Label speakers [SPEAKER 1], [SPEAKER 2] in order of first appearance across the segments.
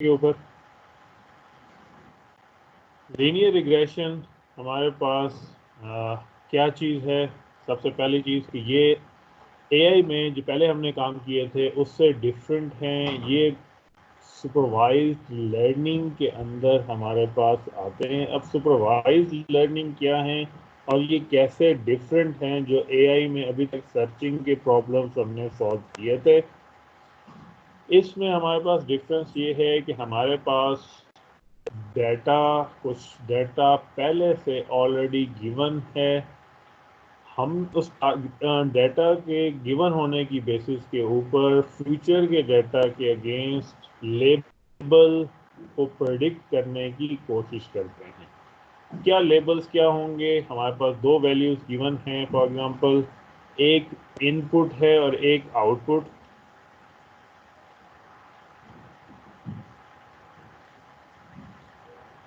[SPEAKER 1] के ऊपर। Linear regression हमारे पास क्या चीज़ है। सबसे पहली चीज़ कि ये एआई में जो पहले हमने काम किए थे उससे डिफरेंट हैं। ये सुपरवाइज्ड लर्निंग के अंदर हमारे पास आते हैं। अब सुपरवाइज्ड लर्निंग क्या है और ये कैसे डिफरेंट हैं जो एआई में अभी तक सर्चिंग के प्रॉब्लम्स हमने सॉल्व किए थे। इसमें हमारे पास डिफरेंस ये है कि हमारे पास डेटा कुछ डेटा पहले से ऑलरेडी गिवन है। हम उस डेटा के गिवन होने की बेसिस के ऊपर फ्यूचर के डेटा के अगेंस्ट लेबल को प्रेडिक्ट करने की कोशिश करते हैं। क्या लेबल्स क्या होंगे? हमारे पास दो वैल्यूज गिवन हैं। फॉर एग्जांपल एक इनपुट है और एक आउटपुट।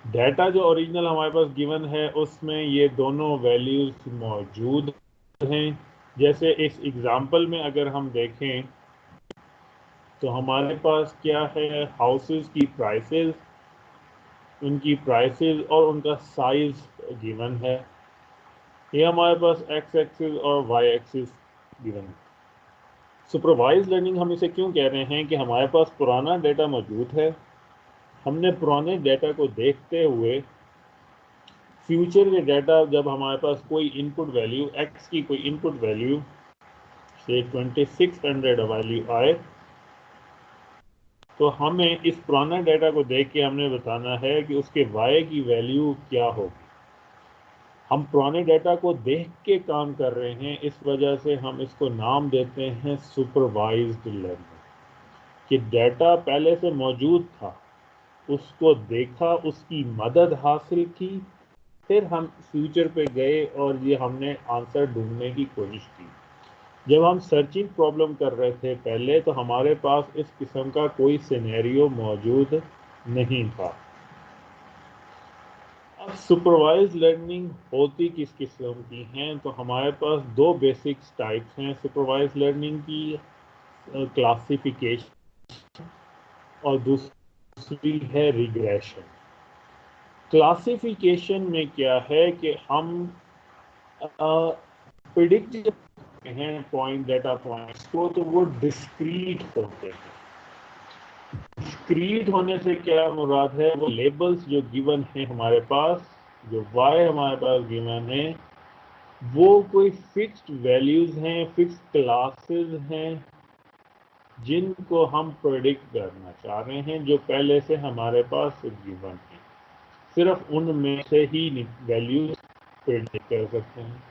[SPEAKER 1] डाटा जो ओरिजिनल हमारे पास गिवन है उसमें ये दोनों वैल्यूज मौजूद हैं। जैसे इस एग्जांपल में अगर हम देखें तो हमारे पास क्या है, हाउसेस की प्राइसेस, उनकी प्राइसेस और उनका साइज गिवन है। ये हमारे पास एक्स एक्सिस और वाई एक्सिस गिवन है। सुपरवाइज लर्निंग हम इसे क्यों कह रहे हैं कि हमारे पास पुराना डेटा मौजूद है। हमने पुराने डेटा को देखते हुए फ्यूचर के डेटा, जब हमारे पास कोई इनपुट वैल्यू एक्स की कोई इनपुट वैल्यू से 2600 वैल्यू आए तो हमें इस पुराना डेटा को देख के हमने बताना है कि उसके वाई की वैल्यू क्या होगी। हम पुराने डेटा को देख के काम कर रहे हैं, इस वजह से हम इसको नाम देते हैं सुपरवाइज्ड लर्निंग। कि डेटा पहले से मौजूद था, उसको देखा, उसकी मदद हासिल की, फिर हम फ्यूचर पे गए और ये हमने आंसर ढूंढने की कोशिश की। जब हम सर्चिंग प्रॉब्लम कर रहे थे पहले तो हमारे पास इस किस्म का कोई सिनेरियो मौजूद नहीं था। अब सुपरवाइज लर्निंग होती किस किस्म की हैं? तो हमारे पास दो बेसिक टाइप्स हैं सुपरवाइज लर्निंग की, क्लासिफिकेशन और दूसरी है रिग्रेशन। क्लासिफिकेशन में क्या है कि हम प्रिडिक्ट करते हैं पॉइंट डेटा पॉइंट्स को, तो वो डिस्क्रीट होते हैं। डिस्क्रीट होने से क्या मुराद है, वो लेबल्स जो गिवन है हमारे पास, जो वाई हमारे पास गिवन है, वो कोई फिक्स्ड वैल्यूज हैं, फिक्स्ड क्लासेस हैं जिनको हम प्रेडिक्ट करना चाह रहे हैं, जो पहले से हमारे पास गिवन है। सिर्फ उनमें से ही वैल्यूज प्रेडिक्ट कर सकते हैं।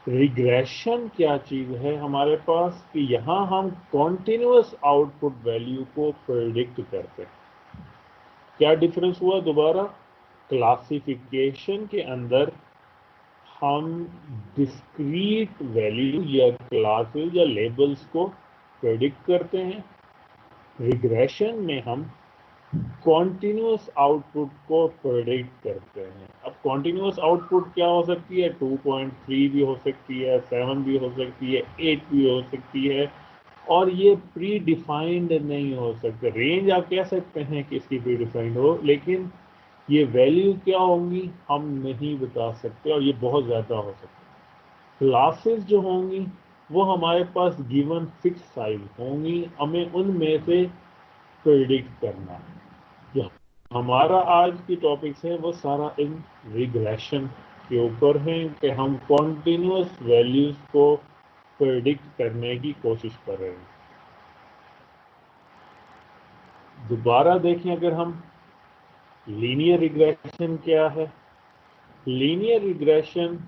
[SPEAKER 1] रिग्रेशन क्या चीज है हमारे पास कि यहां हम कॉन्टिन्यूस आउटपुट वैल्यू को प्रेडिक्ट करते हैं। क्या डिफरेंस हुआ? दोबारा, क्लासिफिकेशन के अंदर हम डिस्क्रीट वैल्यू या क्लासेस या लेबल्स को प्रेडिक्ट करते हैं। रिग्रेशन में हम कॉन्टिन्यूस आउटपुट को प्रेडिक्ट करते हैं। अब कॉन्टिन्यूस आउटपुट क्या हो सकती है? 2.3 भी हो सकती है, 7 भी हो सकती है, 8 भी हो सकती है, और ये प्री डिफाइंड नहीं हो सकते। रेंज आप कह सकते हैं कि इसकी प्री डिफाइंड हो, लेकिन ये वैल्यू क्या होंगी हम नहीं बता सकते, और ये बहुत ज़्यादा हो सकता है। क्लासेस जो होंगी वो हमारे पास गिवन फिक्स साइज होंगी, हमें उनमें से प्रेडिक्ट करना है। जो हमारा आज की टॉपिक्स है वो सारा इन रिग्रेशन के ऊपर है कि हम कॉन्टिन्यूस वैल्यूज को प्रेडिक्ट करने की कोशिश कर रहे हैं। दोबारा देखें अगर हम, लीनियर रिग्रेशन क्या है? लीनियर रिग्रेशन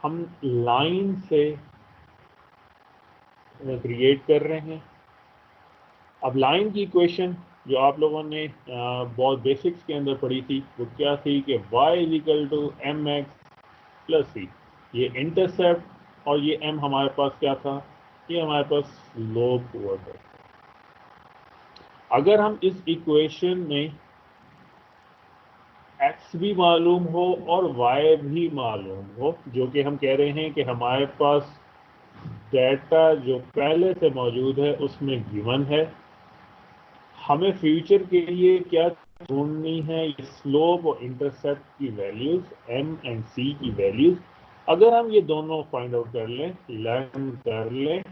[SPEAKER 1] हम लाइन से क्रिएट कर रहे हैं। अब लाइन की इक्वेशन जो आप लोगों ने बहुत बेसिक्स के अंदर पढ़ी थी वो क्या थी कि y is equal to m x plus c. ये इंटरसेप्ट और ये m हमारे पास क्या था? ये हमारे पास स्लोप हुआ था। अगर हम इस इक्वेशन में x भी मालूम हो और y भी मालूम हो, जो कि हम कह रहे हैं कि हमारे पास डेटा जो पहले से मौजूद है उसमें गिवन है, हमें फ्यूचर के लिए क्या ढूंढनी है, ये स्लोप और इंटरसेप्ट की वैल्यूज एम एंड सी की वैल्यूज। अगर हम ये दोनों फाइंड आउट कर लें, लर्न कर लें,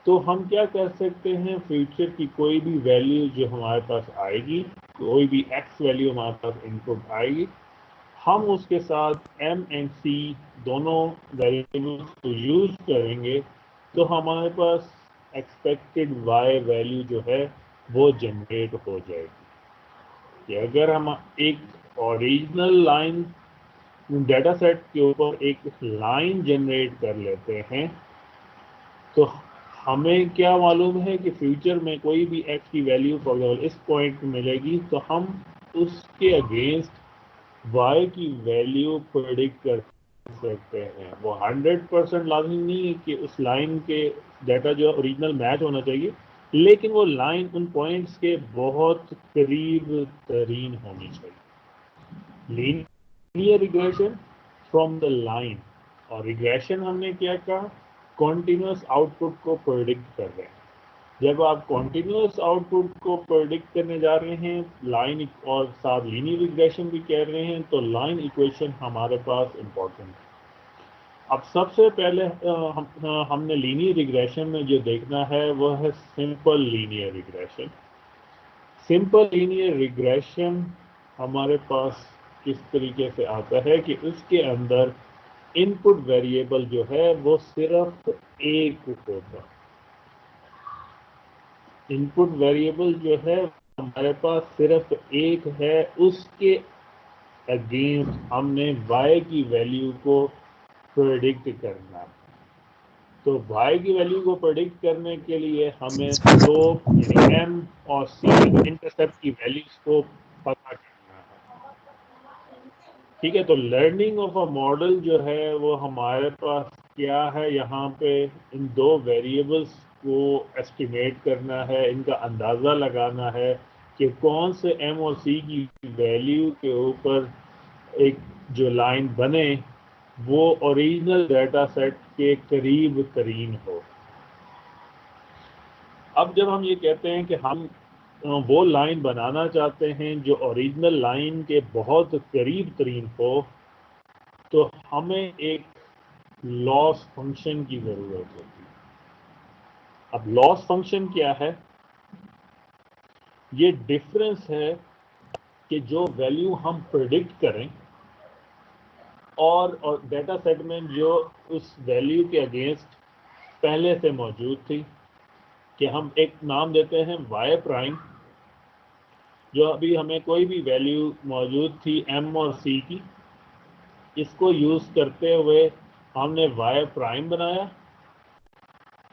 [SPEAKER 1] तो हम क्या कर सकते हैं, फ्यूचर की कोई भी वैल्यू जो हमारे पास आएगी, कोई भी एक्स वैल्यू हमारे पास इनपुट आएगी, हम उसके साथ एम एंड सी दोनों वेरिएबल्स को यूज करेंगे, तो हमारे पास एक्सपेक्टेड वाई वैल्यू जो है वो जनरेट हो जाएगी। कि अगर हम एक ओरिजिनल लाइन डेटा सेट के ऊपर एक लाइन जनरेट कर लेते हैं, तो हमें क्या मालूम है कि फ्यूचर में कोई भी एक्स की वैल्यू फॉर एग्जाम्पल इस पॉइंट पे मिलेगी, तो हम उसके अगेंस्ट वाई की वैल्यू प्रेडिक्ट कर सकते हैं। वो 100% लाजमी नहीं है कि उस लाइन के डाटा जो ओरिजिनल मैच होना चाहिए, लेकिन वो लाइन उन पॉइंट्स के बहुत करीब तरीन होनी चाहिए। Linear regression from the line, और रिग्रेशन हमने क्या कहा, कॉन्टिन्यूस आउटपुट को प्रेडिक्ट कर रहे हैं। जब आप कॉन्टिन्यूस आउटपुट को प्रेडिक्ट करने जा रहे हैं लाइन और साथ लीनियर रिग्रेशन भी कह रहे हैं, तो लाइन इक्वेशन हमारे पास इंपॉर्टेंट है। अब सबसे पहले हमने लीनियर रिग्रेशन में जो देखना है वो है simple linear regression. Simple linear regression हमारे पास किस तरीके से आता है कि उसके अंदर इनपुट वेरिएबल जो है वो सिर्फ एक होता। इनपुट वेरिएबल जो है हमारे पास सिर्फ एक है, उसके अगेंस्ट हमने y की वैल्यू को प्रेडिक्ट करना है। तो y की वैल्यू को प्रेडिक्ट करने के लिए हमें स्लोप यानी m और c इंटरसेप्ट की वैल्यूज को पता करना है। ठीक है, तो लर्निंग ऑफ अ मॉडल जो है वो हमारे पास क्या है, यहाँ पे इन दो वेरिएबल्स को एस्टिमेट करना है, इनका अंदाज़ा लगाना है कि कौन से एम और सी की वैल्यू के ऊपर एक जो लाइन बने वो ओरिजिनल डाटा सेट के करीब तरीन हो। अब जब हम ये कहते हैं कि हम वो लाइन बनाना चाहते हैं जो ओरिजिनल लाइन के बहुत करीब तरीन हो, तो हमें एक लॉस फंक्शन की ज़रूरत होती है। अब लॉस फंक्शन क्या है, ये डिफरेंस है कि जो वैल्यू हम प्रेडिक्ट करें और डेटा सेट में जो उस वैल्यू के अगेंस्ट पहले से मौजूद थी, कि हम एक नाम देते हैं वाई प्राइम। जो अभी हमें कोई भी वैल्यू मौजूद थी एम और सी की, इसको यूज़ करते हुए हमने वाई प्राइम बनाया,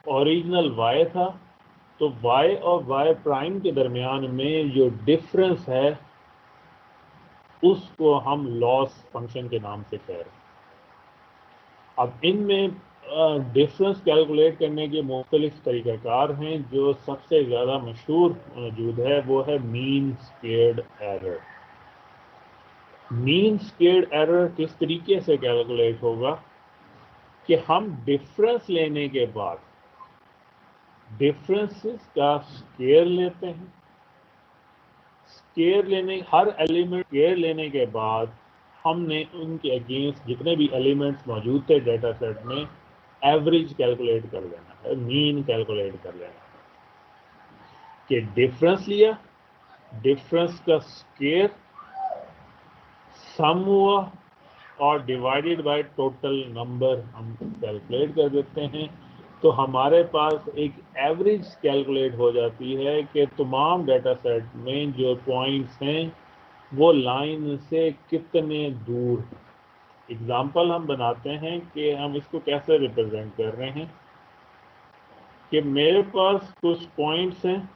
[SPEAKER 1] ओरिजिनल वाई था, तो y और y प्राइम के दरमियान में जो डिफरेंस है उसको हम लॉस फंक्शन के नाम से कह रहे हैं। अब इनमें डिफरेंस कैलकुलेट करने के मुख्तलिफ तरीक़ाकार हैं। जो सबसे ज़्यादा मशहूर मौजूद है वो है mean squared error. Mean squared error किस तरीके से कैलकुलेट होगा कि हम डिफरेंस लेने के बाद डिफरेंसेस का स्क्वायर लेते हैं। स्क्वायर लेने, हर एलिमेंट स्क्वायर लेने के बाद हमने उनके अगेंस्ट जितने भी एलिमेंट्स मौजूद थे डाटा सेट में एवरेज कैलकुलेट कर लेना है, मीन कैलकुलेट कर लेना है। कि डिफरेंस लिया, डिफरेंस का स्क्वायर सम हुआ और डिवाइडेड बाय टोटल नंबर हम कैलकुलेट कर देते हैं, तो हमारे पास एक एवरेज कैलकुलेट हो जाती है कि तमाम डाटा सेट में जो पॉइंट्स हैं वो लाइन से कितने दूर। एग्जाम्पल हम बनाते हैं कि हम इसको कैसे रिप्रेजेंट कर रहे हैं, कि मेरे पास कुछ पॉइंट्स हैं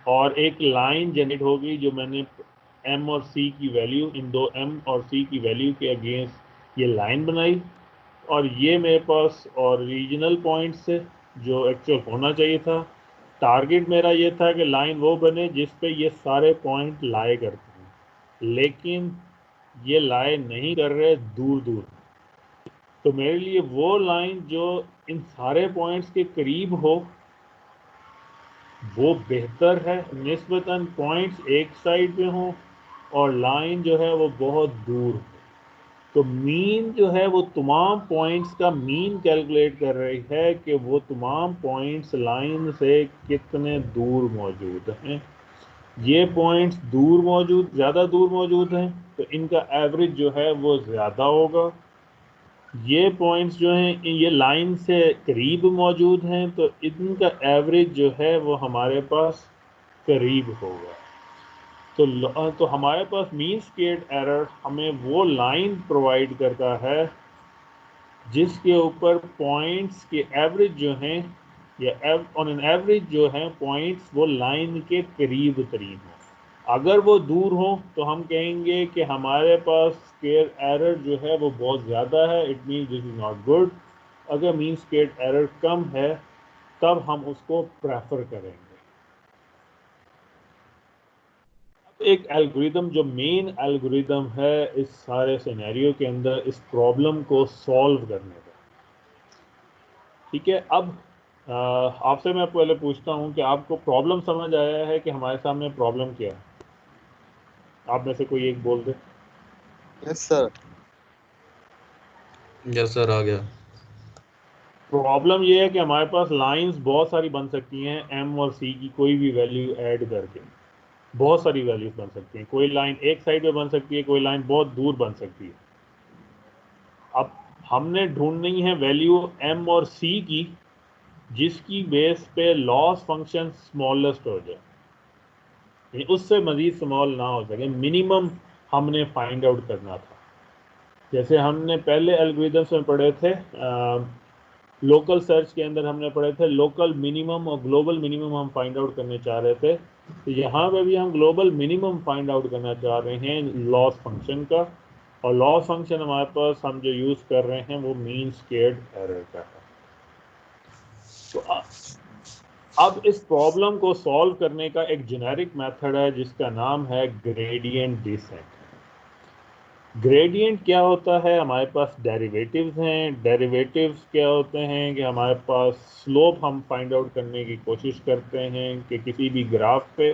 [SPEAKER 1] और एक लाइन जनरेट होगी जो मैंने एम और सी की वैल्यू, इन दो एम और सी की वैल्यू के अगेंस्ट ये लाइन बनाई, और ये मेरे पास ओरिजिनल पॉइंट्स है जो एक्चुअल होना चाहिए था। टारगेट मेरा ये था कि लाइन वो बने जिस पे ये सारे पॉइंट लाए करते हैं, लेकिन ये लाए नहीं कर रहे दूर दूर। तो मेरे लिए वो लाइन जो इन सारे पॉइंट्स के करीब हो, वो बेहतर है निस्बतन पॉइंट्स एक साइड पे हों और लाइन जो है वो बहुत दूर हो। तो मीन जो है वो तमाम पॉइंट्स का मीन कैलकुलेट कर रही है कि वो तमाम पॉइंट्स लाइन से कितने दूर मौजूद हैं। ये पॉइंट्स दूर मौजूद, ज़्यादा दूर मौजूद हैं, तो इनका एवरेज जो है वो ज़्यादा होगा। ये पॉइंट्स जो हैं ये लाइन से करीब मौजूद हैं, तो इनका एवरेज जो है वो हमारे पास करीब होगा। तो हमारे पास मीन स्क्वेयर्ड एरर हमें वो लाइन प्रोवाइड करता है जिसके ऊपर पॉइंट्स के एवरेज जो हैं या ऑन एन एवरेज जो है पॉइंट्स वो लाइन के करीब तरीन हो। अगर वो दूर हो तो हम कहेंगे कि हमारे पास स्क्वेयर एरर जो है वो बहुत ज़्यादा है, it means this is not good. अगर मीन स्क्वेयर एरर कम है तब हम उसको प्रेफर करेंगे। एक एल्गोरिदम जो मेन एल्गोरिदम है इस सारे सिनेरियो के अंदर इस प्रॉब्लम को सॉल्व करने का, ठीक है। अब आपसे मैं पहले पूछता हूं कि आपको प्रॉब्लम समझ आया है कि हमारे सामने प्रॉब्लम क्या है? आप में से कोई एक बोल दे।
[SPEAKER 2] Yes sir.
[SPEAKER 3] यस सर, आ गया।
[SPEAKER 1] प्रॉब्लम ये है कि हमारे पास लाइंस बहुत सारी बन सकती हैं, एम और सी की कोई भी वैल्यू ऐड करके बहुत सारी वैल्यूज बन सकती हैं। कोई लाइन एक साइड पे बन सकती है, कोई लाइन बहुत दूर बन सकती है। अब हमने ढूंढनी है वैल्यू एम और सी की जिसकी बेस पे लॉस फंक्शन स्मॉलेस्ट हो जाए, यानी उससे मजीद स्मॉल ना हो सके, मिनिमम हमने फाइंड आउट करना था। जैसे हमने पहले एल्गोरिदम्स में पढ़े थे, लोकल सर्च के अंदर हमने पढ़े थे लोकल मिनिमम और ग्लोबल मिनिमम हम फाइंड आउट करने चाह रहे थे। तो यहाँ पे भी हम ग्लोबल मिनिमम फाइंड आउट करना चाह रहे हैं लॉस फंक्शन का, और लॉस फंक्शन हमारे पास हम जो यूज़ कर रहे हैं वो मीन स्क्वेयर्ड एरर का है। तो अब इस प्रॉब्लम को सॉल्व करने का एक जेनेरिक मेथड है जिसका नाम है ग्रेडियंट डिसेंट। ग्रेडियंट क्या होता है? हमारे पास डेरिवेटिव्स हैं। डेरिवेटिव्स क्या होते हैं कि हमारे पास स्लोप हम फाइंड आउट करने की कोशिश करते हैं कि किसी भी ग्राफ पे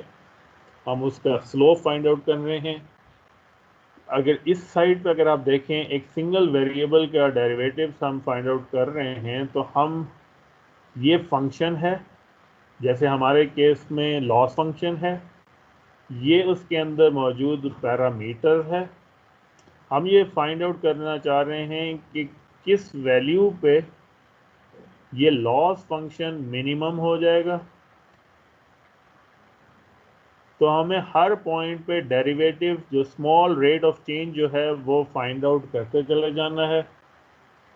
[SPEAKER 1] हम उसका स्लोप फाइंड आउट कर रहे हैं। अगर इस साइड पे अगर आप देखें एक सिंगल वेरिएबल का डेरिवेटिव्स हम फाइंड आउट कर रहे हैं, तो हम ये फंक्शन है, जैसे हमारे केस में लॉस फंक्शन है, ये उसके अंदर मौजूद पैरामीटर है। हम ये फाइंड आउट करना चाह रहे हैं कि किस वैल्यू पे ये लॉस फंक्शन मिनिमम हो जाएगा। तो हमें हर पॉइंट पे डेरिवेटिव जो स्मॉल रेट ऑफ चेंज जो है वो फाइंड आउट करते चले जाना है।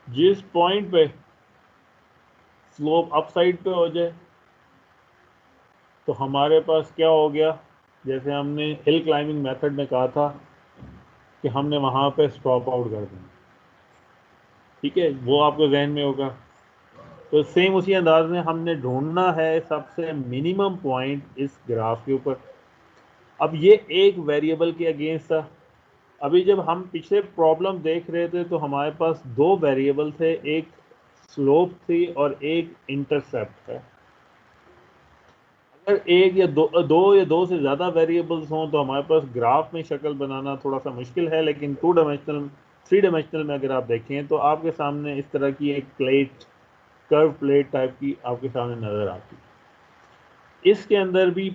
[SPEAKER 1] जिस पॉइंट पे स्लोप अप साइड पे हो जाए तो हमारे पास क्या हो गया, जैसे हमने हिल क्लाइंबिंग मेथड में कहा था कि हमने वहाँ पे स्टॉप आउट कर देना, ठीक है, वो आपके जहन में होगा। तो सेम उसी अंदाज में हमने ढूंढना है सबसे मिनिमम पॉइंट इस ग्राफ के ऊपर। अब ये एक वेरिएबल के अगेंस्ट था। अभी जब हम पिछले प्रॉब्लम देख रहे थे तो हमारे पास दो वेरिएबल थे, एक स्लोप थी और एक इंटरसेप्ट है। अगर एक या दो से ज़्यादा वेरिएबल्स हों तो हमारे पास ग्राफ में शक्ल बनाना थोड़ा सा मुश्किल है, लेकिन थ्री डायमेंशनल में अगर आप देखें तो आपके सामने इस तरह की एक प्लेट, कर्व प्लेट टाइप की आपके सामने नज़र आती है। इसके अंदर भी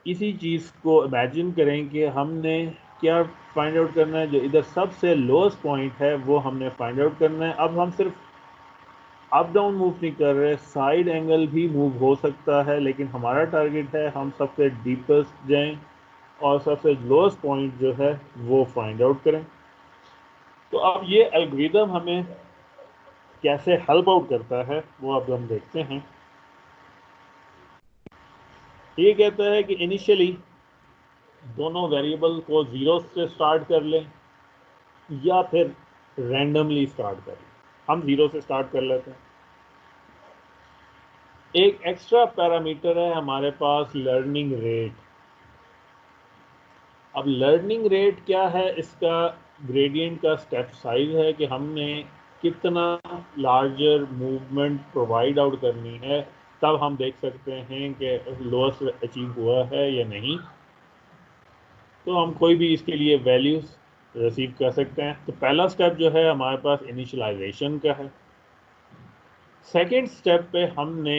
[SPEAKER 1] इसी चीज़ को इमेजिन करें कि हमने क्या फाइंड आउट करना है, जो इधर सबसे लोएस्ट पॉइंट है वो हमने फाइंड आउट करना है। अब हम सिर्फ अप डाउन मूव नहीं कर रहे, साइड एंगल भी मूव हो सकता है, लेकिन हमारा टारगेट है हम सबसे डीपेस्ट जाएं और सबसे लोएस्ट पॉइंट जो है वो फाइंड आउट करें। तो अब ये एल्गोरिदम हमें कैसे हेल्प आउट करता है वो अब हम देखते हैं। ये कहता है कि इनिशियली दोनों वेरिएबल को जीरो से स्टार्ट कर लें या फिर रैंडमली स्टार्ट कर लें। हम जीरो से स्टार्ट कर लेते हैं। एक एक्स्ट्रा पैरामीटर है हमारे पास लर्निंग रेट। अब लर्निंग रेट क्या है? इसका ग्रेडियंट का स्टेप साइज है कि हमने कितना लार्जर मूवमेंट प्रोवाइड आउट करनी है तब हम देख सकते हैं कि लोएस्ट अचीव हुआ है या नहीं। तो हम कोई भी इसके लिए वैल्यूज रिसीव कर सकते हैं। तो पहला स्टेप जो है हमारे पास इनिशियलाइजेशन का है। सेकेंड स्टेप पे हमने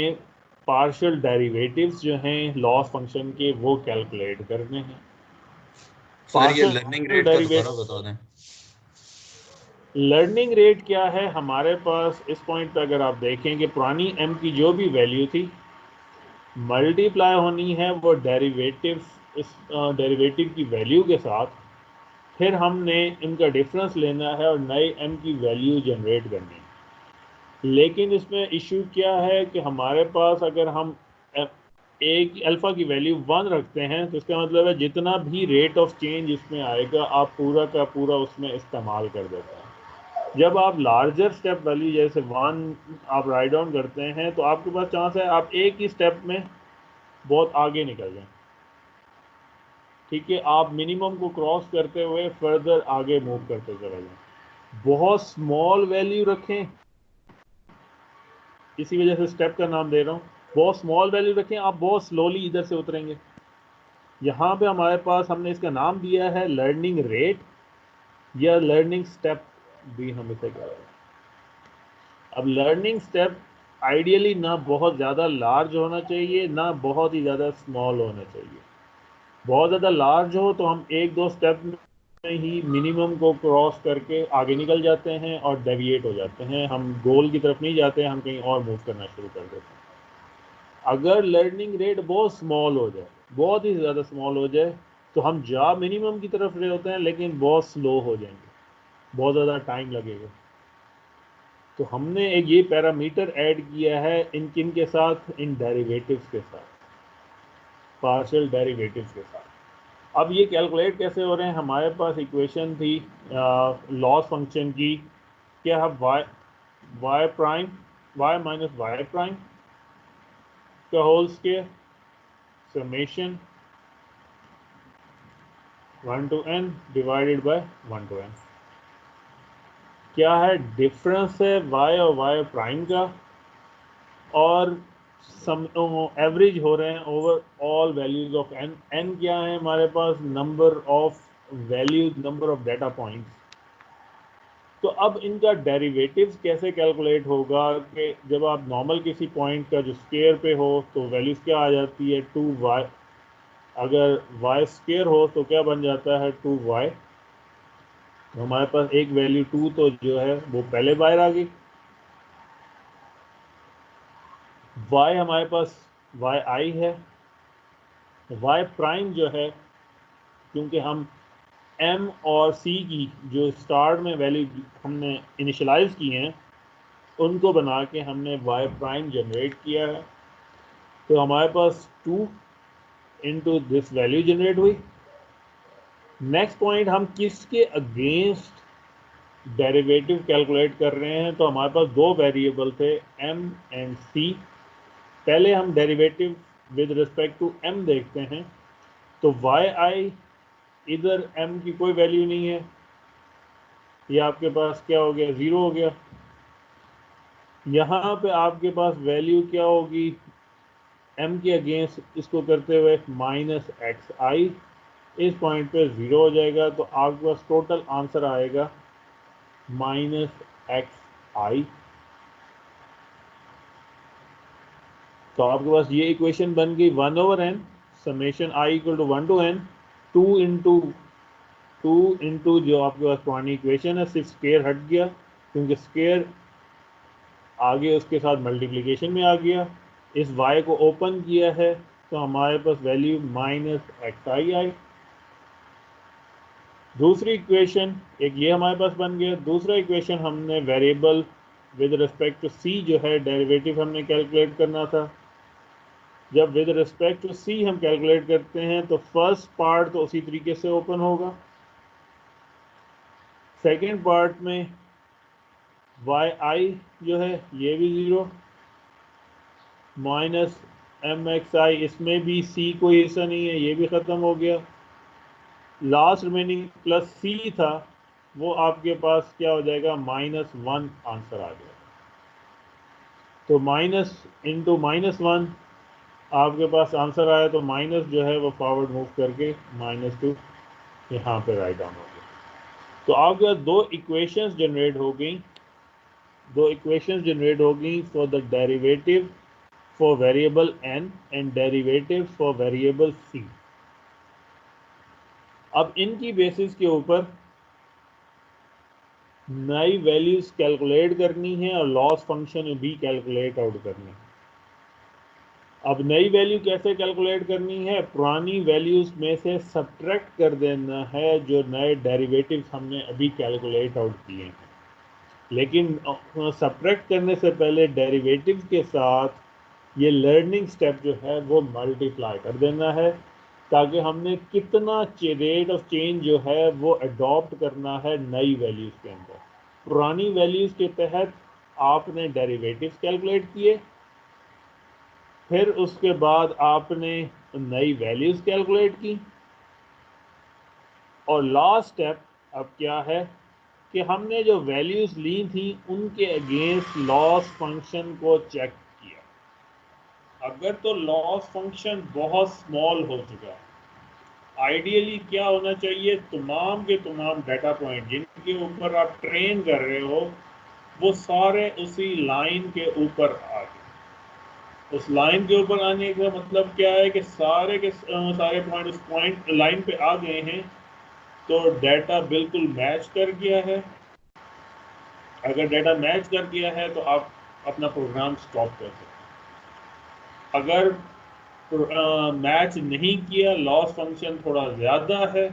[SPEAKER 1] पार्शियल डेरिवेटिव्स जो हैं लॉस फंक्शन के वो कैलकुलेट करने हैं।
[SPEAKER 3] सर ये लर्निंग
[SPEAKER 1] पार्शियल
[SPEAKER 3] रेट का दोबारा
[SPEAKER 1] डेरिवेटिव,
[SPEAKER 3] बता दें।
[SPEAKER 1] लर्निंग रेट क्या है हमारे पास इस पॉइंट पे अगर आप देखें कि पुरानी m की जो भी वैल्यू थी मल्टीप्लाई होनी है वो इस डेरिवेटिव की वैल्यू के साथ, फिर हमने इनका डिफरेंस लेना है और नए m की वैल्यू जनरेट करनी है। लेकिन इसमें इशू क्या है कि हमारे पास अगर हम एक अल्फ़ा की वैल्यू 1 रखते हैं तो इसका मतलब है जितना भी रेट ऑफ चेंज इसमें आएगा आप पूरा का पूरा उसमें इस्तेमाल कर देते हैं। जब आप लार्जर स्टेप वैल्यू जैसे 1 आप राइट डाउन करते हैं तो आपके पास चांस है आप एक ही स्टेप में बहुत आगे निकल जाएं। ठीक है, आप मिनिमम को क्रॉस करते हुए फर्दर आगे मूव करते चले जाएं। बहुत स्मॉल वैल्यू रखें, इसी वजह से स्टेप का नाम दे रहा हूँ। बहुत स्मॉल वैल्यू रखें, आप बहुत स्लोली इधर से उतरेंगे। यहाँ पे हमारे पास हमने इसका नाम दिया है लर्निंग रेट या लर्निंग स्टेप भी हम इसे कह रहे हैं। अब लर्निंग स्टेप आइडियली ना बहुत ज़्यादा लार्ज होना चाहिए ना बहुत ही ज़्यादा स्मॉल होना चाहिए। बहुत ज़्यादा लार्ज हो तो हम एक दो स्टेप में ही मिनिमम को क्रॉस करके आगे निकल जाते हैं और डेविएट हो जाते हैं, हम गोल की तरफ नहीं जाते हैं, हम कहीं और मूव करना शुरू कर देते हैं। अगर लर्निंग रेट बहुत स्मॉल हो जाए, बहुत ही ज़्यादा स्मॉल हो जाए, तो हम जा मिनिमम की तरफ रहे होते हैं लेकिन बहुत स्लो हो जाएंगे, बहुत ज़्यादा टाइम लगेगा। तो हमने एक ये पैरामीटर ऐड किया है इन किन के साथ, इन डेरिवेटिव्स के साथ, पार्शियल डेरिवेटिव्स के साथ। अब ये कैलकुलेट कैसे हो रहे हैं, हमारे पास इक्वेशन थी लॉस फंक्शन की, क्या है y prime y minus y prime का whole square summation 1 to n divided by 1 to n। क्या है डिफरेंस है y और y प्राइम का, और सम एवरेज हो रहे हैं over all values of n। n क्या है हमारे पास, number of values, number of data points. तो अब इनका डेरिवेटिव्स कैसे कैलकुलेट होगा कि जब आप नॉर्मल किसी पॉइंट का जो स्क्वायर पे हो तो वैल्यूज क्या आ जाती है 2y, अगर y स्क्वायर हो तो क्या बन जाता है 2y। तो हमारे पास एक वैल्यू 2 तो जो है वो पहले बाहर आ गई। y हमारे पास वाई आई है, y प्राइम जो है क्योंकि हम m और c की जो स्टार्ट में वैल्यू हमने इनिशलाइज की हैं उनको बना के हमने y प्राइम जनरेट किया है। तो हमारे पास 2 इंटू दिस वैल्यू जनरेट हुई। नेक्स्ट पॉइंट, हम किसके अगेंस्ट डेरिवेटिव कैलकुलेट कर रहे हैं, तो हमारे पास दो वेरिएबल थे m एंड c। पहले हम derivative with respect to m देखते हैं। तो वाई आई इधर m की कोई वैल्यू नहीं है, ये आपके पास क्या हो गया, 0 हो गया। यहाँ पे आपके पास वैल्यू क्या होगी m के अगेंस्ट इसको करते हुए माइनस एक्स आई, इस पॉइंट पे 0 हो जाएगा। तो आपके पास टोटल आंसर आएगा माइनस एक्स आई। तो आपके पास ये इक्वेशन बन गई 1/n summation i equal to 1 to n 2 into जो आपके पास पुरानी इक्वेशन है, सिर्फ स्क्वायर हट गया क्योंकि स्क्वायर आगे उसके साथ मल्टीप्लिकेशन में आ गया। इस y को ओपन किया है तो हमारे पास वैल्यू माइनस एक्स आई आई। दूसरी इक्वेशन एक ये हमारे पास बन गया। दूसरा इक्वेशन हमने variable with respect to c जो है डेरिवेटिव हमने कैलकुलेट करना था। जब विद रिस्पेक्ट टू c हम कैलकुलेट करते हैं तो फर्स्ट पार्ट तो उसी तरीके से ओपन होगा, सेकेंड पार्ट में वाई आई जो है ये भी 0 माइनस एम एक्स आई, इसमें भी c कोई हिस्सा नहीं है, ये भी ख़त्म हो गया। लास्ट रिमेनिंग प्लस c था वो आपके पास क्या हो जाएगा, -1 आंसर आ गया। तो माइनस इंटू -1 आपके पास आंसर आया, तो माइनस जो है वो फॉरवर्ड मूव करके -2 यहाँ पे राइट डाउन हो गया। तो आपके पास दो इक्वेशंस जनरेट हो गई for the derivative for variable n and derivative for variable c। अब इनकी बेसिस के ऊपर नई वैल्यूज कैलकुलेट करनी है और लॉस फंक्शन भी कैलकुलेट आउट करनी है। अब नई वैल्यू कैसे कैलकुलेट करनी है? पुरानी वैल्यूज में से सब्ट्रैक्ट कर देना है जो नए डेरिवेटिव्स हमने अभी कैलकुलेट आउट किए हैं। लेकिन सब्ट्रैक्ट करने से पहले डेरिवेटिव्स के साथ ये लर्निंग स्टेप जो है वो मल्टीप्लाई कर देना है, ताकि हमने कितना रेट ऑफ चेंज जो है वो अडॉप्ट करना है नई वैल्यूज के अंदर। पुरानी वैल्यूज के तहत आपने डेरिवेटिव्स कैलकुलेट किए, फिर उसके बाद आपने नई वैल्यूज कैलकुलेट की, और लास्ट स्टेप अब क्या है कि हमने जो वैल्यूज ली थी उनके अगेंस्ट लॉस फंक्शन को चेक किया। अगर तो लॉस फंक्शन बहुत स्मॉल हो चुका है, आइडियली क्या होना चाहिए, तमाम के तमाम डाटा पॉइंट जिनके ऊपर आप ट्रेन कर रहे हो वो सारे उसी लाइन के ऊपर आ गए। उस लाइन के ऊपर आने का मतलब क्या है कि सारे के सारे पॉइंट उस पॉइंट लाइन पे आ गए हैं, तो डाटा बिल्कुल मैच कर गया है। अगर डाटा मैच कर गया है तो आप अपना प्रोग्राम स्टॉप कर सकते हैं। अगर मैच नहीं किया, लॉस फंक्शन थोड़ा ज़्यादा है,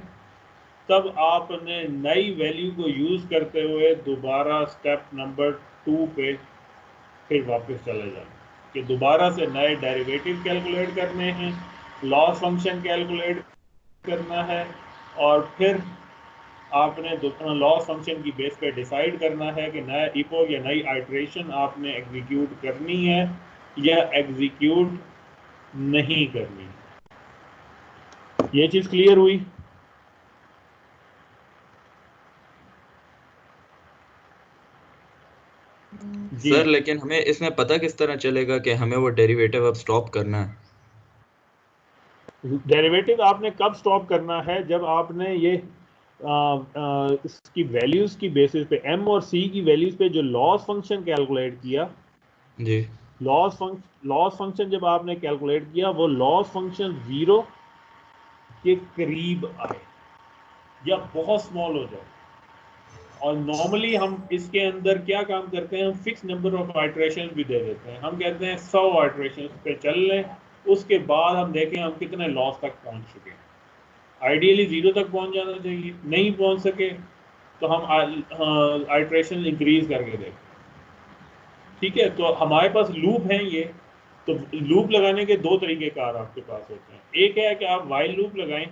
[SPEAKER 1] तब आपने नई वैल्यू को यूज़ करते हुए दोबारा स्टेप नंबर 2 पे फिर वापस चले जाना कि दोबारा से नए डेरिवेटिव कैलकुलेट करने हैं, लॉस फंक्शन कैलकुलेट करना है, और फिर आपने लॉस फंक्शन की बेस पे डिसाइड करना है कि नया इपोक या नई आइट्रेशन आपने एग्जीक्यूट करनी है या एग्जीक्यूट नहीं करनी। ये चीज़ क्लियर हुई? जी,
[SPEAKER 3] सर लेकिन हमें इसमें पता किस तरह चलेगा कि हमें वो डेरिवेटिव अब स्टॉप करना है?
[SPEAKER 1] डेरिवेटिव आपने कब स्टॉप करना है? जब आपने ये इसकी वैल्यूज की बेसिस पे m और c की वैल्यूज पे जो लॉस फंक्शन कैलकुलेट किया,
[SPEAKER 3] जी।
[SPEAKER 1] लॉस फंक्शन जब आपने कैलकुलेट किया वो लॉस फंक्शन 0 के करीब आए या बहुत स्मॉल हो जाए। और नॉर्मली हम इसके अंदर क्या काम करते हैं, हम फिक्स नंबर ऑफ आइट्रेशन भी दे देते हैं। हम कहते हैं 100 आइट्रेशन पे चल लें, उसके बाद हम देखें हम कितने लॉस तक पहुंच चुके हैं। आइडियली 0 तक पहुंच जाना चाहिए, नहीं पहुंच सके तो हम आइट्रेशन इंक्रीज करके देखें। ठीक है, तो हमारे पास लूप हैं ये। तो लूप लगाने के दो तरीके कार आपके पास होते हैं। एक है कि आप वाइल लूप लगाएं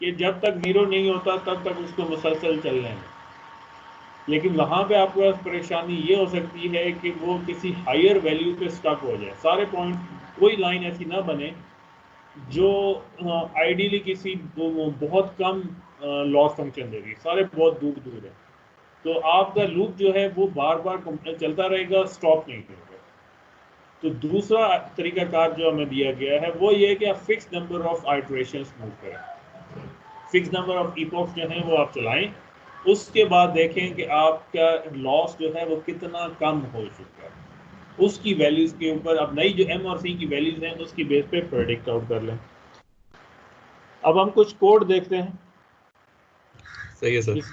[SPEAKER 1] कि जब तक 0 नहीं होता तब तक उसको मुसलसल चलने दें। लेकिन वहाँ पे आपके पास परेशानी ये हो सकती है कि वो किसी हायर वैल्यू पे स्टक हो जाए। सारे पॉइंट, कोई लाइन ऐसी ना बने जो आइडियली किसी बहुत कम लॉस फंक्शन दे रही है, सारे बहुत दूर दूर है। तो आपका लूप जो है वो बार बार चलता रहेगा, स्टॉप नहीं करेगा। तो दूसरा तरीकाकार जो हमें दिया गया है वो ये है कि आप fix number of iterations move करें, फिक्स नंबर ऑफ इपोक्स जो हैं वो आप चलाएं, उसके बाद देखें कि आपका लॉस जो है वो कितना कम हो चुका है। उसकी वैल्यूज के ऊपर अब नई जो m और c की वैल्यूज हैं उसकी बेस पे प्रेडिक्ट आउट कर लें। अब हम कुछ कोड देखते हैं
[SPEAKER 3] सही है सर।
[SPEAKER 1] जिस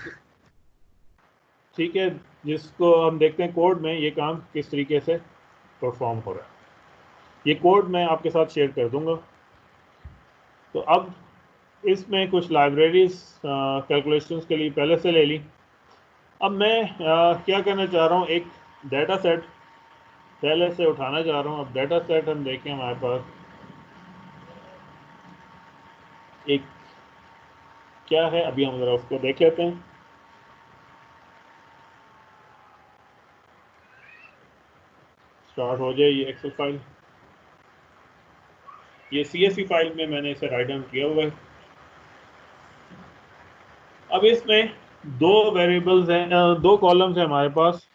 [SPEAKER 1] ठीक है, जिसको हम देखते हैं कोड में ये काम किस तरीके से परफॉर्म हो रहा है। ये कोड मैं आपके साथ शेयर कर दूंगा। तो अब इसमें कुछ लाइब्रेरीज कैलकुलेशंस के लिए पहले से ले ली। अब मैं क्या करना चाह रहा हूँ, एक डाटा सेट पहले से उठाना चाह रहा हूँ। अब डाटा सेट हम देखें, हमारे पास एक क्या है, अभी हम जरा उसको देख लेते हैं। स्टार्ट हो जाए ये एक्सेल फाइल, ये CSV फाइल में मैंने इसे राइट डाउन किया हुआ है। अब इसमें दो वेरिएबल्स हैं, दो कॉलम्स हैं हमारे पास।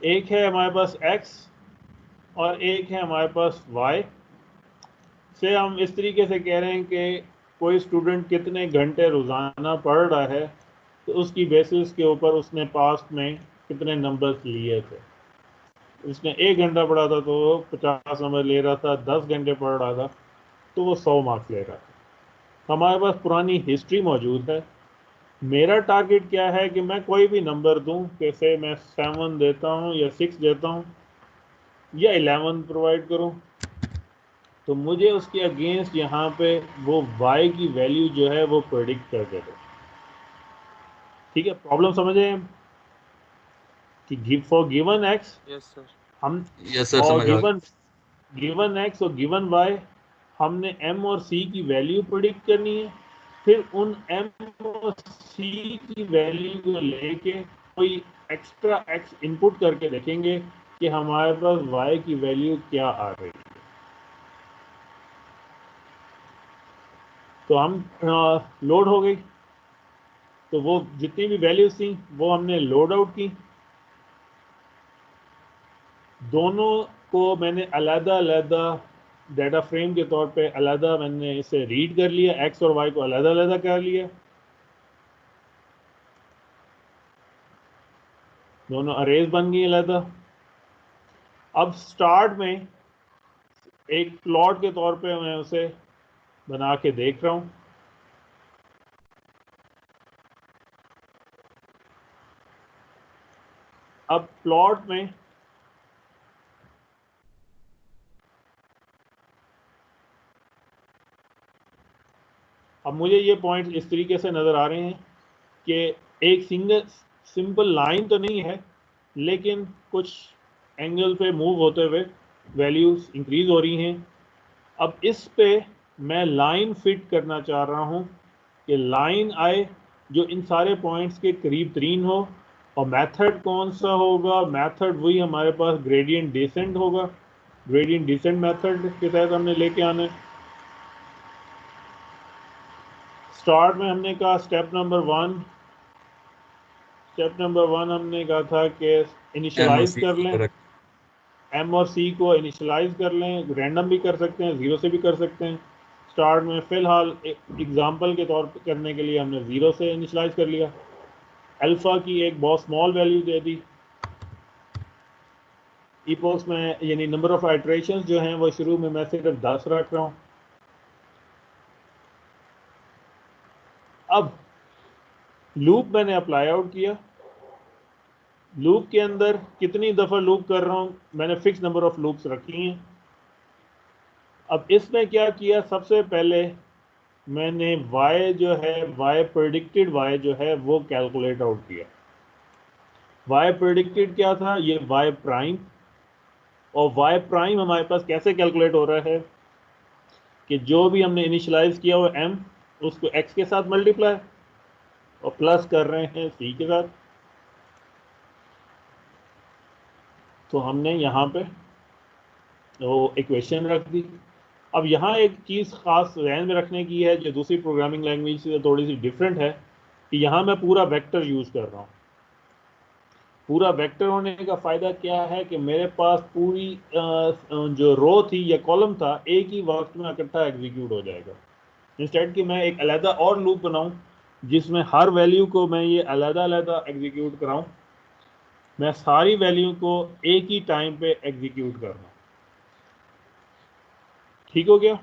[SPEAKER 1] एक है हमारे पास x और एक है हमारे पास y। से हम इस तरीके से कह रहे हैं कि कोई स्टूडेंट कितने घंटे रोज़ाना पढ़ रहा है, तो उसकी बेसिस के ऊपर उसने पास्ट में कितने नंबर्स लिए थे। उसने 1 घंटा पढ़ा था तो वो 50 नंबर ले रहा था, 10 घंटे पढ़ रहा था तो वो 100 मार्क्स ले रहा था। हमारे पास पुरानी हिस्ट्री मौजूद है। मेरा टारगेट क्या है कि मैं कोई भी नंबर दूं, जैसे मैं 7 देता हूं या 6 देता हूं या 11 प्रोवाइड करूं, तो मुझे उसके अगेंस्ट यहाँ पे वो y की वैल्यू जो है वो प्रेडिक्ट कर दे दो। ठीक है, प्रॉब्लम समझे हम कि for given x
[SPEAKER 2] yes sir.
[SPEAKER 1] हम
[SPEAKER 3] यस सर,
[SPEAKER 1] और
[SPEAKER 3] समझ आ
[SPEAKER 1] गिवन गिवन x और गिवन y हमने m और c की वैल्यू प्रेडिक्ट करनी है। फिर उन m और c की वैल्यू को लेके कोई एक्स्ट्रा x इनपुट करके देखेंगे कि हमारे पास y की वैल्यू क्या आ रही है। तो हम लोड हो गई, तो वो जितनी भी वैल्यूज थी वो हमने लोड आउट की। दोनों को मैंने अलग अलग डाटा फ्रेम के तौर पे अलग मैंने इसे रीड कर लिया, एक्स और वाई को अलग अलग कर लिया, दोनों अरेज बन गई अलग। अब स्टार्ट में एक प्लॉट के तौर पे मैं उसे बना के देख रहा हूं। अब प्लॉट में अब मुझे ये पॉइंट इस तरीके से नज़र आ रहे हैं कि एक सिंपल लाइन तो नहीं है, लेकिन कुछ एंगल पे मूव होते हुए वैल्यूज इंक्रीज हो रही हैं। अब इस पे मैं लाइन फिट करना चाह रहा हूँ कि लाइन आए जो इन सारे पॉइंट्स के करीब तरीन हो। और मेथड कौन सा होगा? मेथड वही हमारे पास ग्रेडियंट डिसेंट होगा। ग्रेडियंट डिसेंट मेथड के तहत हमने लेके आना है। स्टार्ट में हमने कहा स्टेप नंबर वन हमने कहा था कि
[SPEAKER 3] एम और
[SPEAKER 1] इनिशियलाइज
[SPEAKER 3] सी
[SPEAKER 1] कर
[SPEAKER 3] की
[SPEAKER 1] लें,
[SPEAKER 3] करेक्ट।
[SPEAKER 1] एम और सी को इनिशियलाइज कर लें, रैंडम भी कर सकते हैं, ज़ीरो से भी कर सकते हैं। स्टार्ट में फ़िलहाल एग्जांपल के तौर पर करने के लिए हमने ज़ीरो से इनिशियलाइज कर लिया। अल्फ़ा की एक बहुत स्मॉल वैल्यू दे दी। ईपोक्स में यानी नंबर ऑफ आइट्रेशंस जो हैं वो शुरू में मैं सिर्फ 10 रख रहा हूँ। अब लूप मैंने अप्लाई आउट किया। लूप के अंदर कितनी दफ़ा लूप कर रहा हूँ? मैंने फिक्स नंबर ऑफ लूप्स रखी हैं। अब इसमें क्या किया, सबसे पहले मैंने y जो है y प्रेडिक्टेड y जो है वो कैलकुलेट आउट किया। y प्रेडिक्टेड क्या था? ये y प्राइम। और y प्राइम हमारे पास कैसे कैलकुलेट हो रहा है कि जो भी हमने इनिशियलाइज किया वो m, उसको x के साथ मल्टीप्लाई और प्लस कर रहे हैं c के साथ। तो हमने यहाँ पे वो इक्वेशन रख दी। अब यहाँ एक चीज़ ख़ास ध्यान में रखने की है जो दूसरी प्रोग्रामिंग लैंग्वेज से थोड़ी सी डिफरेंट है, कि यहाँ मैं पूरा वेक्टर यूज़ कर रहा हूँ। पूरा वेक्टर होने का फ़ायदा क्या है कि मेरे पास पूरी जो रो थी या कॉलम था एक ही वक्त में इकट्ठा एग्जीक्यूट हो जाएगा। इंस्टेड कि मैं एक अलग और लूप बनाऊं जिसमें हर वैल्यू को मैं ये अलग अलग एग्जीक्यूट कराऊं, मैं सारी वैल्यू को एक ही टाइम पे एग्जीक्यूट कर रहा हूँ। ठीक हो गया।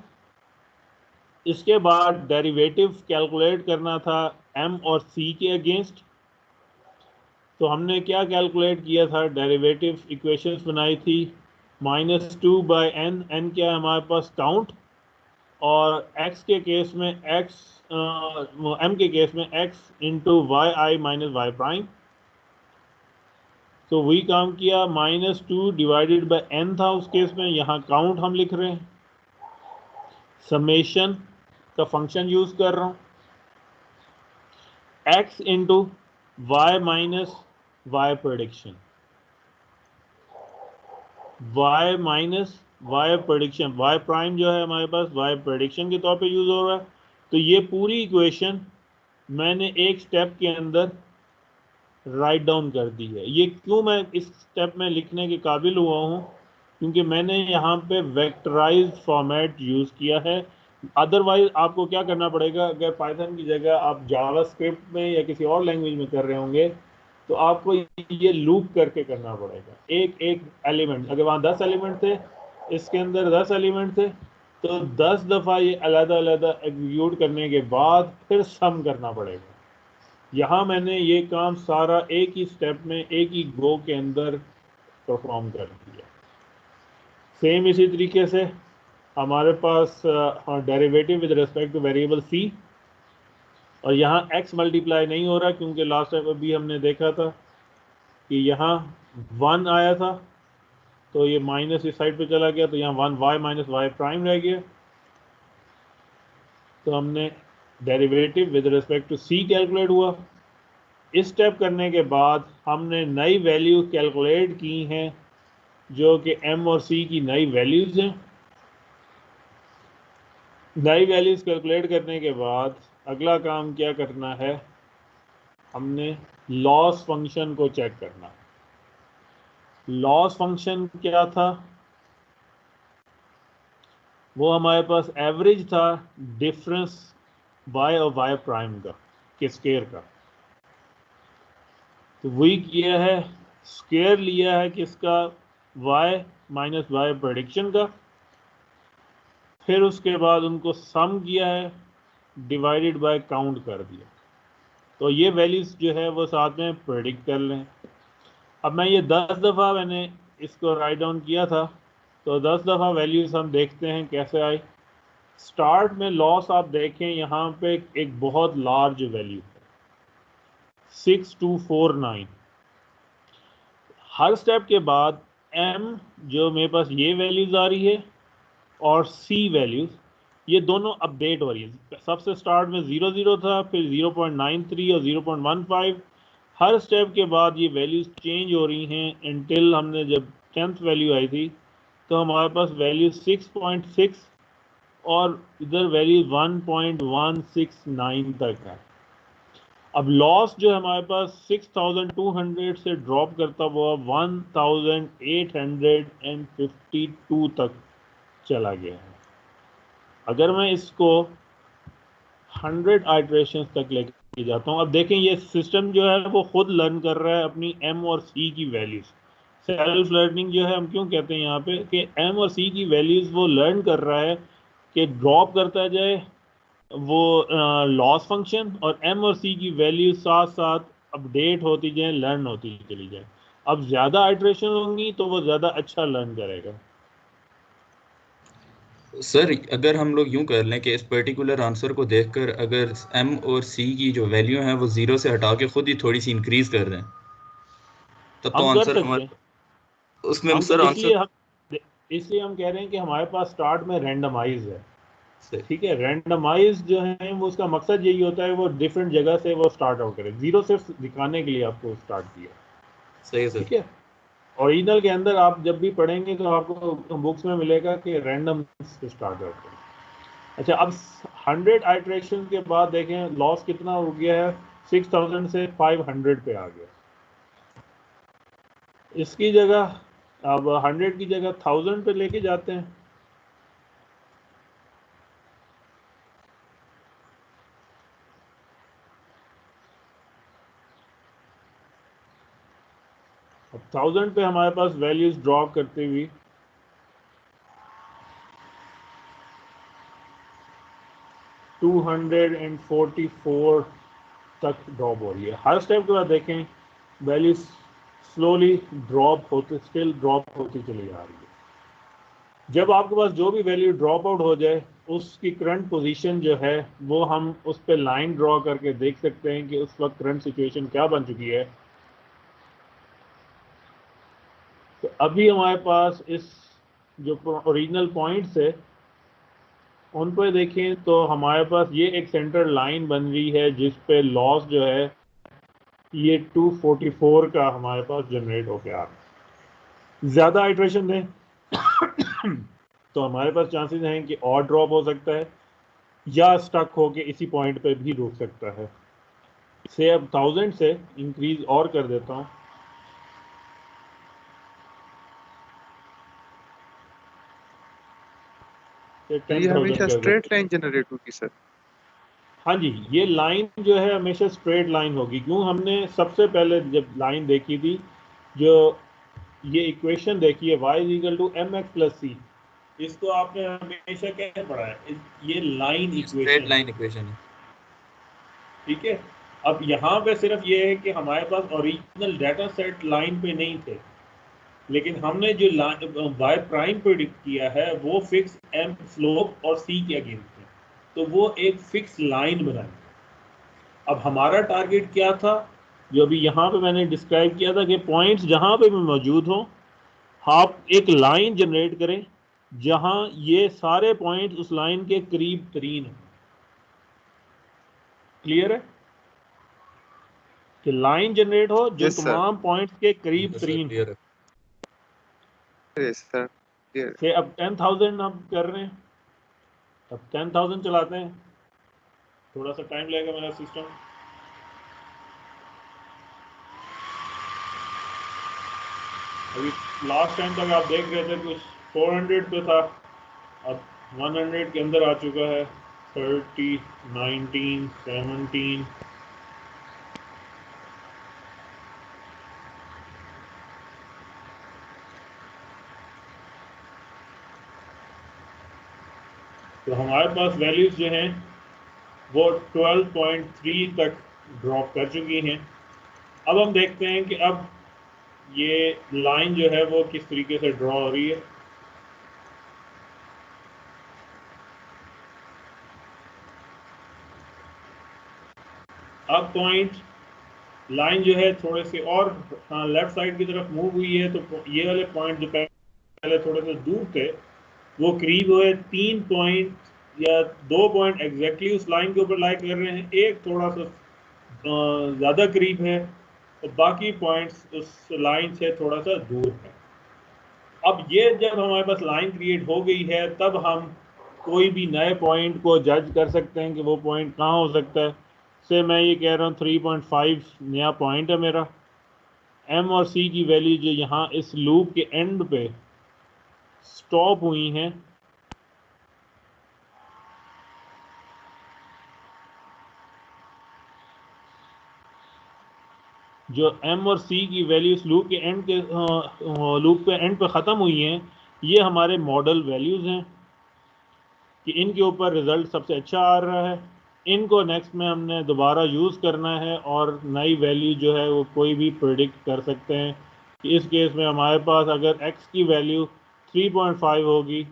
[SPEAKER 1] इसके बाद डेरिवेटिव कैलकुलेट करना था m और c के अगेंस्ट। तो हमने क्या कैलकुलेट किया था? डेरिवेटिव इक्वेशंस बनाई थी -2/n। n क्या है हमारे पास? काउंट। और x के केस में x m के केस में x इंटू वाई आई माइनस वाई प्राइम। तो वही काम किया। -2 डिवाइडेड बाय n था उस केस में, यहाँ काउंट हम लिख रहे हैं। समेशन का फंक्शन यूज कर रहा हूँ। x into y minus y prediction, y minus y prediction, y prime जो है हमारे पास y प्रोडिक्शन के तौर पे यूज हो रहा है। तो ये पूरी इक्वेशन मैंने एक स्टेप के अंदर राइट डाउन कर दी है। ये क्यों मैं इस स्टेप में लिखने के काबिल हुआ हूँ, क्योंकि मैंने यहाँ पे वेक्टराइज्ड फॉर्मेट यूज़ किया है। अदरवाइज आपको क्या करना पड़ेगा, अगर पाइथन की जगह आप जावास्क्रिप्ट में या किसी और लैंग्वेज में कर रहे होंगे तो आपको ये लूप करके करना पड़ेगा, एक एक एलिमेंट। अगर वहाँ 10 एलिमेंट थे, इसके अंदर 10 एलिमेंट थे, तो 10 दफ़ा ये अलग अलग एग्जीक्यूट करने के बाद फिर सम करना पड़ेगा। यहाँ मैंने ये काम सारा एक ही स्टेप में, एक ही गो के अंदर परफॉर्म कर दिया। सेम इसी तरीके से हमारे पास derivative with respect to variable c, और यहाँ x मल्टीप्लाई नहीं हो रहा क्योंकि लास्ट टाइम अभी हमने देखा था कि यहाँ 1 आया था, तो ये माइनस इस साइड पे चला गया, तो यहाँ 1 y माइनस वाई प्राइम रह गया। तो हमने derivative with respect to c calculate हुआ। इस स्टेप करने के बाद हमने नई वैल्यू कैलकुलेट की हैं जो कि m और c की नई वैल्यूज हैं। नई वैल्यूज कैलकुलेट करने के बाद अगला काम क्या करना है, हमने लॉस फंक्शन को चेक करना। लॉस फंक्शन क्या था, वो हमारे पास एवरेज था डिफरेंस y और y प्राइम का, के स्केयर का। तो वही किया है, स्केयर लिया है किसका, y माइनस वाई प्रेडिक्शन का, फिर उसके बाद उनको सम किया है, डिवाइडेड बाय काउंट कर दिया। तो ये वैल्यूज जो है वो साथ में प्रेडिक्ट कर लें। अब मैं ये 10 दफ़ा मैंने इसको राइट डाउन किया था, तो 10 दफ़ा वैल्यूज हम देखते हैं कैसे आई। स्टार्ट में लॉस आप देखें, यहाँ पे एक बहुत लार्ज वैल्यू है 6249। हर स्टेप के बाद m जो मेरे पास ये वैल्यूज आ रही है और c वैल्यूज, ये दोनों अपडेट हो रही है। सबसे स्टार्ट में 00 था, फिर 0.93 और 0.15। हर स्टेप के बाद ये वैल्यूज चेंज हो रही हैं इंटिल हमने जब 10th वैल्यू आई थी तो हमारे पास वैल्यू 6.6 और इधर वैल्यू 1.169 तक है। अब लॉस जो हमारे पास 6200 से ड्रॉप करता हुआ 1852 तक चला गया है। अगर मैं इसको 100 आइट्रेशन तक लेके जाता हूँ, अब देखें ये सिस्टम जो है वो खुद लर्न कर रहा है अपनी m और c की वैल्यूज। सेल्फ लर्निंग जो है हम क्यों कहते हैं यहाँ पे कि m और c की वैल्यूज वो लर्न कर रहा है कि ड्रॉप करता जाए वो लॉस फंक्शन, और m और c की वैल्यू साथ साथ अपडेट होती जाए, लर्न होती चली जाए। अब ज़्यादा आइट्रेशन होंगी तो वो ज़्यादा अच्छा लर्न करेगा।
[SPEAKER 3] सर अगर हम लोग यूं कर लें कि इस पर्टिकुलर आंसर को देखकर अगर m और c की जो वैल्यू है वो 0 से हटा के खुद ही थोड़ी सी इंक्रीज कर दें, तब तो
[SPEAKER 1] हम कर
[SPEAKER 3] आंसर
[SPEAKER 1] सकते हैं।
[SPEAKER 3] हमारे उसमें
[SPEAKER 1] हम
[SPEAKER 3] सर आंसर
[SPEAKER 1] इसलिए हम कह रहे हैं कि हमारे पास स्टार्ट में रैंडमाइज है।
[SPEAKER 3] सही
[SPEAKER 1] ठीक है, रैंडमाइज जो है वो उसका मकसद यही होता है वो डिफरेंट जगह से वो स्टार्ट आउट करे, जीरो से दिखाने के लिए आपको स्टार्ट किया।
[SPEAKER 3] सही है
[SPEAKER 1] ठीक
[SPEAKER 3] सर।
[SPEAKER 1] है, ओरिजिनल के अंदर आप जब भी पढ़ेंगे तो आपको बुक्स में मिलेगा कि रैंडम से स्टार्ट आउट करें। अच्छा, अब 100 आइट्रेशन के बाद देखें लॉस कितना हो गया है, 6000 से 500 पे आ गया। इसकी जगह अब 100 की जगह 1000 पे लेके जाते हैं। अब 1000 पे हमारे पास वैल्यूज ड्रॉप करते हुए 244 तक ड्रॉप हो रही है। हर स्टेप के बाद देखें वैल्यू स्लोली ड्रॉप होते, स्टिल ड्रॉप होती चली जा रही है। जब आपके पास जो भी वैल्यू ड्रॉप आउट हो जाए उसकी करंट पोजीशन जो है वो हम उस पर लाइन ड्रॉ करके देख सकते हैं कि उस वक्त करंट सिचुएशन क्या बन चुकी है। तो अभी हमारे पास इस जो ओरिजिनल पॉइंट्स है उन पर देखें तो हमारे पास ये एक सेंटर लाइन बन रही है जिस पे लॉस जो है ये 244 का हमारे पास जनरेट होकर आ रहा है। ज़्यादा आइट्रेशन दें तो हमारे पास चांसेस हैं कि और ड्रॉप हो सकता है या स्टक होके इसी पॉइंट पे भी रुक सकता है। से अब 1000 से इंक्रीज और कर देता हूँ।
[SPEAKER 2] ये
[SPEAKER 1] 10,000
[SPEAKER 2] हमेशा
[SPEAKER 1] कर देता
[SPEAKER 2] स्ट्रेट लाइन जनरेट होगी सर?
[SPEAKER 1] हाँ जी, ये लाइन जो है हमेशा स्ट्रेट लाइन होगी। क्यों? हमने सबसे पहले जब लाइन देखी थी, जो ये इक्वेशन देखी है y equal to m x plus c, इसको आपने हमेशा क्या पढ़ा है? ये line
[SPEAKER 3] straight
[SPEAKER 1] equation,
[SPEAKER 3] line equation है।
[SPEAKER 1] ठीक है। अब यहाँ पे सिर्फ ये है कि हमारे पास ओरिजिनल डाटा सेट लाइन पे नहीं थे, लेकिन हमने जो y प्राइम प्रिडिक्ट किया है वो फिक्स m स्लोप और c के अगेंस्ट है, तो वो एक फिक्स लाइन बनाई। अब हमारा टारगेट क्या था, जो अभी यहाँ पे मैंने डिस्क्राइब किया था कि पॉइंट्स जहाँ पे भी मौजूद हों, आप एक लाइन जनरेट करें जहाँ ये सारे पॉइंट्स उस लाइन के करीब तरीन हों। क्लियर है? कि लाइन जनरेट हो जो
[SPEAKER 2] यस सर।
[SPEAKER 1] तमाम पॉइंट्स के करीब
[SPEAKER 3] सर
[SPEAKER 1] तरीन हो।
[SPEAKER 3] क्लियर है।
[SPEAKER 2] Yes sir clear.
[SPEAKER 1] से अब 10,000 हम कर रहे हैं, अब 10,000 चलाते हैं। थोड़ा सा टाइम लगेगा मेरा सिस्टम। अभी लास्ट टाइम तक आप देख रहे थे कुछ 400 पे था, अब 100 के अंदर आ चुका है। 30, 19, 17। तो हमारे पास वैल्यूज जो हैं वो 12.3 तक ड्रॉप कर चुकी हैं। अब हम देखते हैं कि अब ये लाइन जो है वो किस तरीके से ड्रॉ हो रही है। अब पॉइंट लाइन जो है थोड़े से और लेफ्ट साइड की तरफ मूव हुई है, तो ये वाले पॉइंट जो पहले थोड़े से दूर थे वो करीब हुए 3 पॉइंट या 2 पॉइंट एग्जैक्टली उस लाइन के ऊपर लाई कर रहे हैं। एक थोड़ा सा ज़्यादा करीब है और बाकी पॉइंट्स उस लाइन से थोड़ा सा दूर है। अब ये जब हमारे पास लाइन क्रिएट हो गई है, तब हम कोई भी नए पॉइंट को जज कर सकते हैं कि वो पॉइंट कहाँ हो सकता है। से मैं ये कह रहा हूँ 3.5 नया पॉइंट है मेरा। एम और सी की वैल्यू जो यहाँ इस लूप के एंड पे स्टॉप हुई हैं, जो एम और सी की वैल्यूज लूप के एंड के लूप पे एंड पे ख़त्म हुई हैं, ये हमारे मॉडल वैल्यूज़ हैं कि इनके ऊपर रिज़ल्ट सबसे अच्छा आ रहा है। इनको नेक्स्ट में हमने दोबारा यूज़ करना है और नई वैल्यू जो है वो कोई भी प्रिडिक्ट कर सकते हैं कि इस केस में हमारे पास अगर x की वैल्यू 3.5 होगी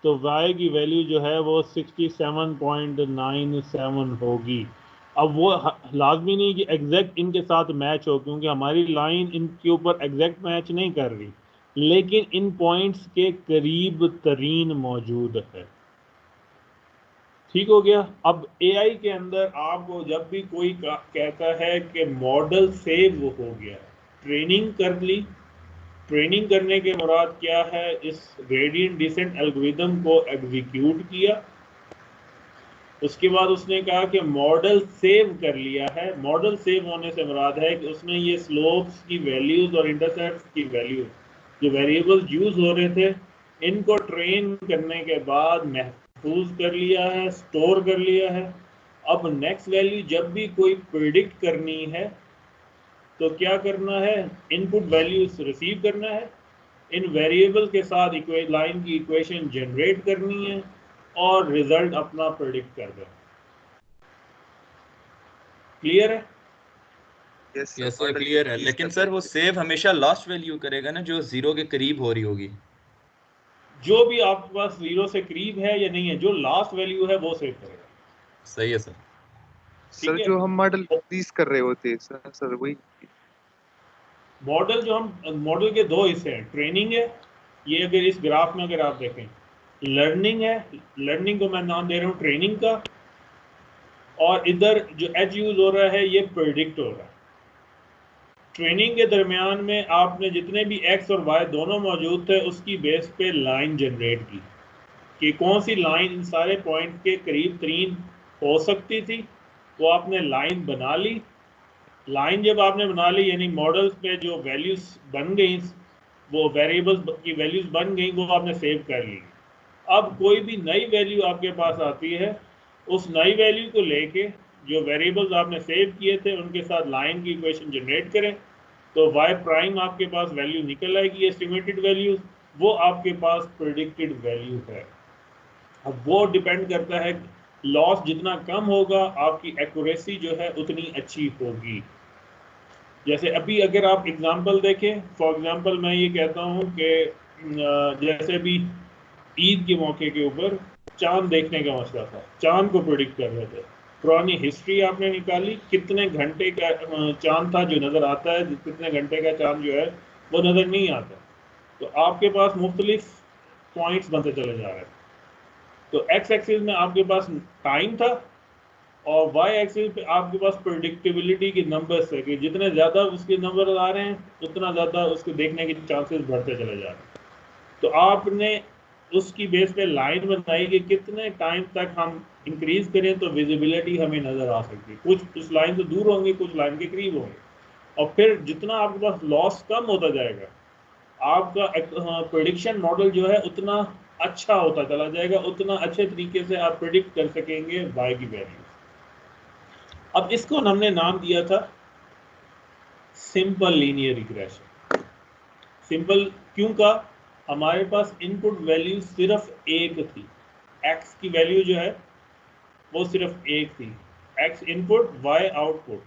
[SPEAKER 1] तो y की वैल्यू जो है वो 67.97 होगी। अब वो लाजमी नहीं कि एग्जैक्ट इनके साथ मैच हो, क्योंकि हमारी लाइन इनके ऊपर एग्जैक्ट मैच नहीं कर रही, लेकिन इन पॉइंट्स के करीब तरीन मौजूद है। ठीक हो गया। अब एआई के अंदर आपको जब भी कोई कहता है कि मॉडल सेव हो गया, ट्रेनिंग कर ली, ट्रेनिंग करने के मुराद क्या है, इस ग्रेडियंट डिसेंट एल्गोरिदम को एग्जीक्यूट किया, उसके बाद उसने कहा कि मॉडल सेव कर लिया है। मॉडल सेव होने से मुराद है कि उसने ये स्लोप्स की वैल्यूज और इंटरसेप्ट्स की वैल्यूज, जो वेरिएबल्स यूज हो रहे थे, इनको ट्रेन करने के बाद महफूज कर लिया है, स्टोर कर लिया है। अब नेक्स्ट वैल्यू जब भी कोई प्रिडिक्ट करनी है तो क्या करना है, इनपुट वैल्यूज रिसीव करना है, इन वेरिएबल के साथ लाइन की इक्वेशन जनरेट करनी है और रिजल्ट अपना प्रिडिक्ट कर देना। क्लियर है?
[SPEAKER 2] Yes
[SPEAKER 3] yes
[SPEAKER 2] sir
[SPEAKER 3] sir
[SPEAKER 2] model
[SPEAKER 3] clear है,
[SPEAKER 2] इंक्रीज
[SPEAKER 3] लेकिन
[SPEAKER 2] कर
[SPEAKER 3] सर वो
[SPEAKER 2] देंगे।
[SPEAKER 3] सेव हमेशा लास्ट वैल्यू करेगा ना जो जीरो के करीब हो रही होगी।
[SPEAKER 1] जो भी आपके पास जीरो से करीब है या नहीं है, जो लास्ट वैल्यू है वो सेव करेगा।
[SPEAKER 3] सही है सर।
[SPEAKER 2] सर
[SPEAKER 1] ठीक है।
[SPEAKER 2] जो हम मॉडल इंक्रीज कर रहे होते हैं सर, सर वही।
[SPEAKER 1] मॉडल जो हम मॉडल के दो हिस्से हैं, ट्रेनिंग है, ये अगर इस ग्राफ में अगर आप देखें, लर्निंग है, लर्निंग को मैं नाम दे रहा हूँ ट्रेनिंग का, और इधर जो एच यूज हो रहा है ये प्रिडिक्ट हो रहा है। ट्रेनिंग के दरमियान में आपने जितने भी एक्स और वाई दोनों मौजूद थे उसकी बेस पे लाइन जनरेट की कि कौन सी लाइन इन सारे पॉइंट के करीब तरीन हो सकती थी, वो आपने लाइन बना ली। लाइन जब आपने बना ली यानी मॉडल्स पे जो वैल्यूज बन गई, वो वेरिएबल्स की वैल्यूज बन गई, वो आपने सेव कर ली। अब कोई भी नई वैल्यू आपके पास आती है, उस नई वैल्यू को लेके जो वेरिएबल्स आपने सेव किए थे उनके साथ लाइन की इक्वेशन जनरेट करें, तो वाई प्राइम आपके पास वैल्यू निकल आएगी, एस्टिमेटेड वैल्यू, वो आपके पास प्रेडिक्टेड वैल्यू है। अब वो डिपेंड करता है, लॉस जितना कम होगा आपकी एक्यूरेसी जो है उतनी अच्छी होगी। जैसे अभी अगर आप एग्जांपल देखें, फॉर एग्जांपल मैं ये कहता हूँ कि जैसे अभी ईद के मौके के ऊपर चांद देखने का मसला था, चांद को प्रिडिक्ट कर रहे थे। पुरानी हिस्ट्री आपने निकाली, कितने घंटे का चांद था जो नज़र आता है, कितने घंटे का चांद जो है वो नज़र नहीं आता। तो आपके पास मुख्तलिफ पॉइंट्स बनते चले जा रहे हैं। तो एक्स एक्सिस में आपके पास टाइम था और वाई एक्सिस पे आपके पास प्रेडिक्टेबिलिटी के नंबर्स है कि जितने ज़्यादा उसके नंबर आ रहे हैं उतना ज़्यादा उसको देखने के चांसेस बढ़ते चले जा रहे हैं। तो आपने उसकी बेस पे लाइन बनाई कि कितने टाइम तक हम इंक्रीज करें तो विजिबिलिटी हमें नज़र आ सकती है। कुछ उस लाइन से दूर होंगे, कुछ लाइन के करीब होंगे, और फिर जितना आपके पास लॉस कम होता जाएगा, आपका प्रेडिक्शन मॉडल जो है उतना अच्छा होता चला जाएगा, उतना अच्छे तरीके से आप प्रिडिक्ट कर सकेंगे वाई की वैल्यू। अब इसको हमने नाम दिया था सिंपल लीनियर रिग्रेशन। सिंपल क्यों का? हमारे पास इनपुट वैल्यू सिर्फ एक थी, एक्स की वैल्यू जो है वो सिर्फ एक थी, एक्स इनपुट वाई आउटपुट।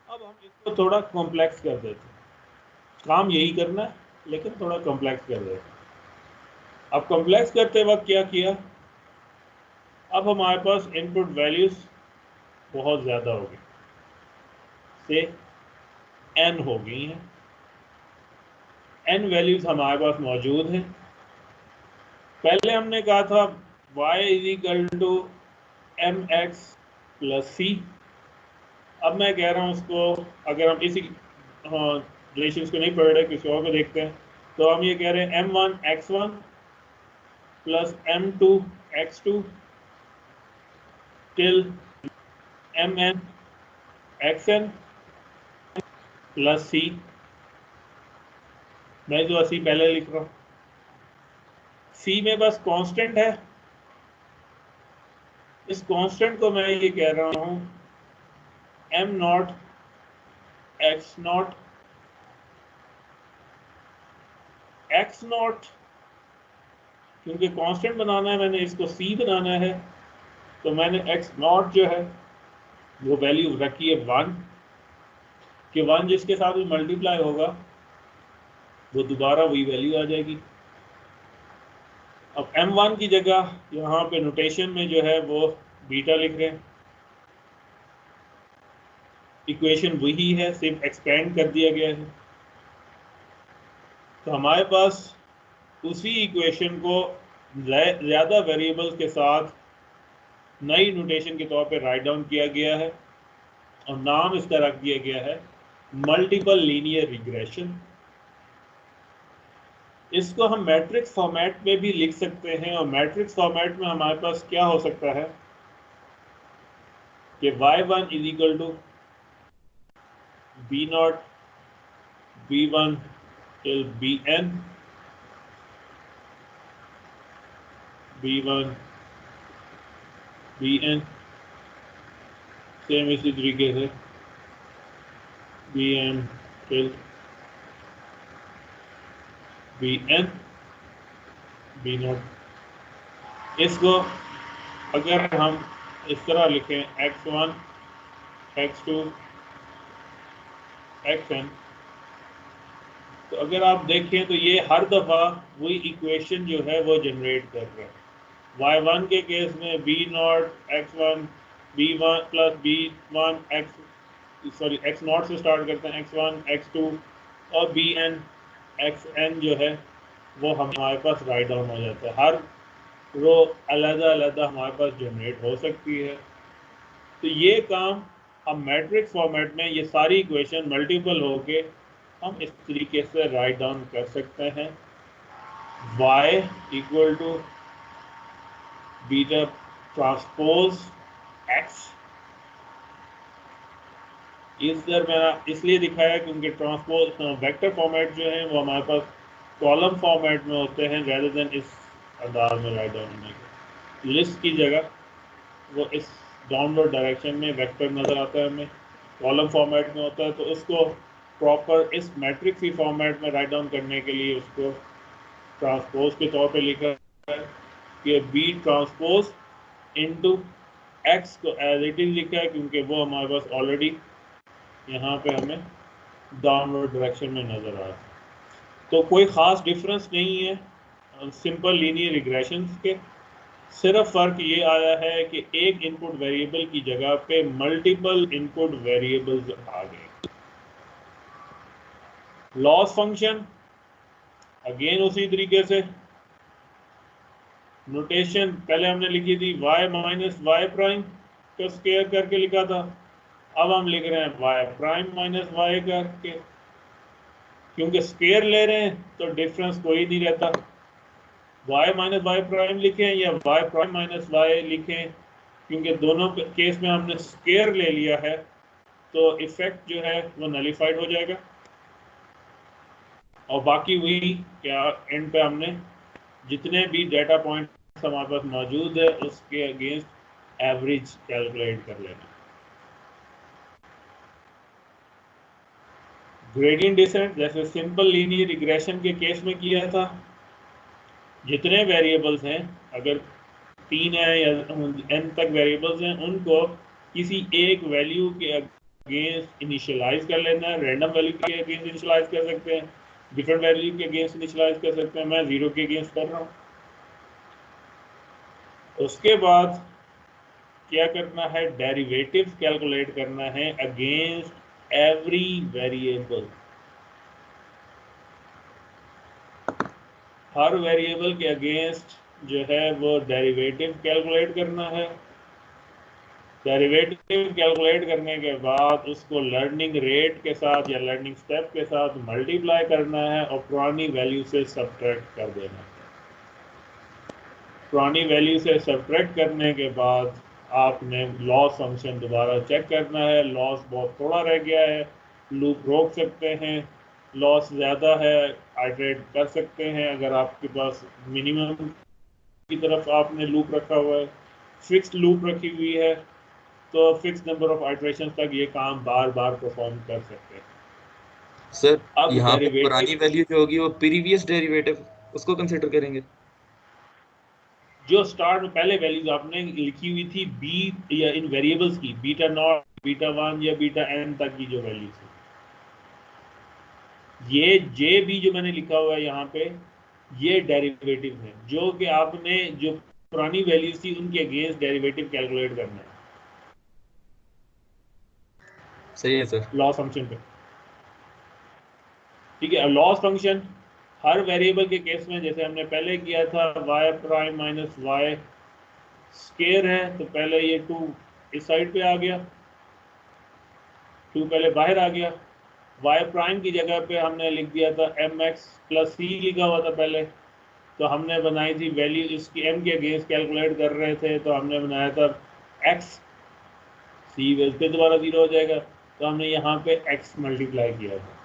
[SPEAKER 1] अब हम इसको थोड़ा कॉम्प्लेक्स कर देते हैं, काम यही करना है लेकिन थोड़ा कॉम्प्लेक्स कर देते हैं। अब कॉम्प्लेक्स करते वक्त क्या किया, अब हमारे पास इनपुट वैल्यूज बहुत ज़्यादा हो गई, से n हो गई हैं, n वैल्यूज हमारे पास मौजूद हैं। पहले हमने कहा था y is equal to m x plus c. अब मैं कह रहा हूँ उसको, अगर हम इसी रिलेशन को नहीं पढ़ रहे, किसी और को देखते हैं, तो हम ये कह रहे हैं m1 x1 plus m2 x2 till mn xn plus c. मैं जो सी पहले लिख रहा हूँ, सी में बस कांस्टेंट है, इस कांस्टेंट को मैं ये कह रहा हूँ m not x not x not, क्योंकि कांस्टेंट बनाना है मैंने, इसको c बनाना है, तो मैंने x नॉट जो है वो वैल्यू रखी है 1, कि 1 जिसके साथ भी मल्टीप्लाई होगा वो दोबारा वही वैल्यू आ जाएगी। अब m1 की जगह यहाँ पे नोटेशन में जो है वो बीटा लिख रहे हैं, इक्वेशन वही है, सिर्फ एक्सपेंड कर दिया गया है। तो हमारे पास उसी इक्वेशन को ज़्यादा वेरिएबल्स के साथ नई नोटेशन के तौर पे राइट डाउन किया गया है और नाम इसका रख दिया गया है मल्टीपल लीनियर रिग्रेशन। इसको हम मैट्रिक्स फॉर्मेट में भी लिख सकते हैं, और मैट्रिक्स फॉर्मेट में हमारे पास क्या हो सकता है कि y1 is equal to b not b1 till bn, b1 bn, same इसी तरीके से bn till bn b not. इसको अगर हम इस तरह लिखें x1 x2 xn, तो अगर आप देखें तो ये हर दफ़ा वही इक्वेशन जो है वो जनरेट कर रहा है। y1 के केस में b not x1 b1 plus b1 x not से स्टार्ट करते हैं, x1 x2 और bn xn जो है वो हमारे पास राइट डाउन हो जाता है। हर रो अलग-अलग हमारे पास जनरेट हो सकती है। तो ये काम हम मैट्रिक्स फॉर्मेट में ये सारी इक्वेशन मल्टीपल होके हम इस तरीके से राइट डाउन कर सकते हैं, y equal to beta transpose x इधर मैंने इसलिए दिखाया क्योंकि ट्रांसपोज वेक्टर फॉर्मेट जो है वो हमारे पास कॉलम फॉर्मेट में होते हैं रेदर देन इस अंदाज में राइट डाउन होने के। लिस्ट की जगह वो इस डाउनवर्ड डायरेक्शन में वेक्टर नज़र आता है हमें, कॉलम फॉर्मेट में होता है, तो उसको प्रॉपर इस मैट्रिक्स ही फॉर्मेट में राइट डाउन करने के लिए उसको ट्रांसपोज के तौर पे लिखा है कि बी ट्रांसपोज इनटू एक्स को एज इट इज लिखा है क्योंकि वो हमारे पास ऑलरेडी यहाँ पे हमें डाउनवर्ड डायरेक्शन में नज़र आ रहा है। तो कोई ख़ास डिफरेंस नहीं है सिंपल लीनियर रिग्रेशन के, सिर्फ फ़र्क ये आया है कि एक इनपुट वेरिएबल की जगह पे मल्टीपल इनपुट वेरिएबल्स आ गए। लॉस फंक्शन अगेन उसी तरीके से नोटेशन पहले हमने लिखी थी y माइनस वाई प्राइम का स्क्वायर करके लिखा था, अब हम लिख रहे हैं y प्राइम माइनस वाई करके, क्योंकि स्क्वायर ले रहे हैं तो डिफरेंस कोई नहीं रहता। y माइनस वाई प्राइम लिखें या y प्राइम माइनस वाई लिखें, क्योंकि दोनों केस में हमने स्क्वायर ले लिया है तो इफेक्ट जो है वो नलीफाइड हो जाएगा। और बाकी वही क्या एंड पे हमने जितने भी डेटा पॉइंट हमारे पास मौजूद है उसके अगेंस्ट एवरेज कैलकुलेट कर लेना। ग्रेडियंट डिसेंट जैसे सिंपल लीनियर रिग्रेशन के केस में किया था, जितने वेरिएबल्स हैं अगर 3 है या n तक वेरिएबल्स हैं उनको किसी एक वैल्यू के अगेंस्ट इनिशियलाइज कर लेना है। रैंडम वैल्यू के अगेंस्ट इनिशियलाइज कर सकते हैं, डिफरेंट वैल्यू के अगेंस्ट इनिशियलाइज कर सकते हैं, मैं 0 के अगेंस्ट कर रहा हूँ। उसके बाद क्या करना है, डेरिवेटिव कैलकुलेट करना है अगेंस्ट एवरी वेरिएबल। हर वेरिएबल के अगेंस्ट जो है वो डेरिवेटिव कैलकुलेट करना है। डेरिवेटिव कैलकुलेट करने के बाद उसको लर्निंग रेट के साथ या लर्निंग स्टेप के साथ मल्टीप्लाई करना है और पुरानी वैल्यू से सब्ट्रैक्ट कर देना है। पुरानी वैल्यू से सब्ट्रैक्ट करने के बाद आपने लॉस फंक्शन दोबारा चेक करना है। लॉस बहुत थोड़ा रह गया है, लूप रोक सकते हैं, लॉस ज़्यादा है आइटरेट कर सकते हैं। अगर आपके पास मिनिमम की तरफ आपने लूप रखा हुआ है, फिक्स्ड लूप रखी हुई है, तो फिक्स नंबर ऑफ आइटरेशन तक ये काम बार बार परफॉर्म कर सकते हैं।
[SPEAKER 3] सर
[SPEAKER 1] अब
[SPEAKER 3] यहाँ पे पुरानी
[SPEAKER 1] डेरिवेटिव
[SPEAKER 3] वैल्यू जो होगी वो प्रीवियस डेरिवेटिव उसको कंसिडर करेंगे।
[SPEAKER 1] जो स्टार्ट में पहले वैल्यूज आपने लिखी हुई थी बी या इन वेरिएबल्स की, बीटा नॉट, बीटा 1 या बीटा n तक की जो वैल्यूज थी, ये जे भी जो मैंने लिखा हुआ है यहाँ पे ये डेरिवेटिव है, जो कि आपने जो पुरानी वैल्यूज थी उनके अगेंस्ट डेरिवेटिव कैलकुलेट करना है
[SPEAKER 3] सही है सर।
[SPEAKER 1] लॉस फंक्शन पे। ठीक है, लॉस फंक्शन हर वेरिएबल के केस में जैसे हमने पहले किया था y prime minus y square है तो पहले ये 2 इस साइड पे आ गया, 2 पहले बाहर आ गया। y प्राइम की जगह पे हमने लिख दिया था mx प्लस c लिखा हुआ था पहले, तो हमने बनाई थी वैल्यू इसकी m के अगेंस्ट कैलकुलेट कर रहे थे तो हमने बनाया था x, c वैल्यू पे दोबारा 0 हो जाएगा तो हमने यहाँ पे x मल्टीप्लाई किया था।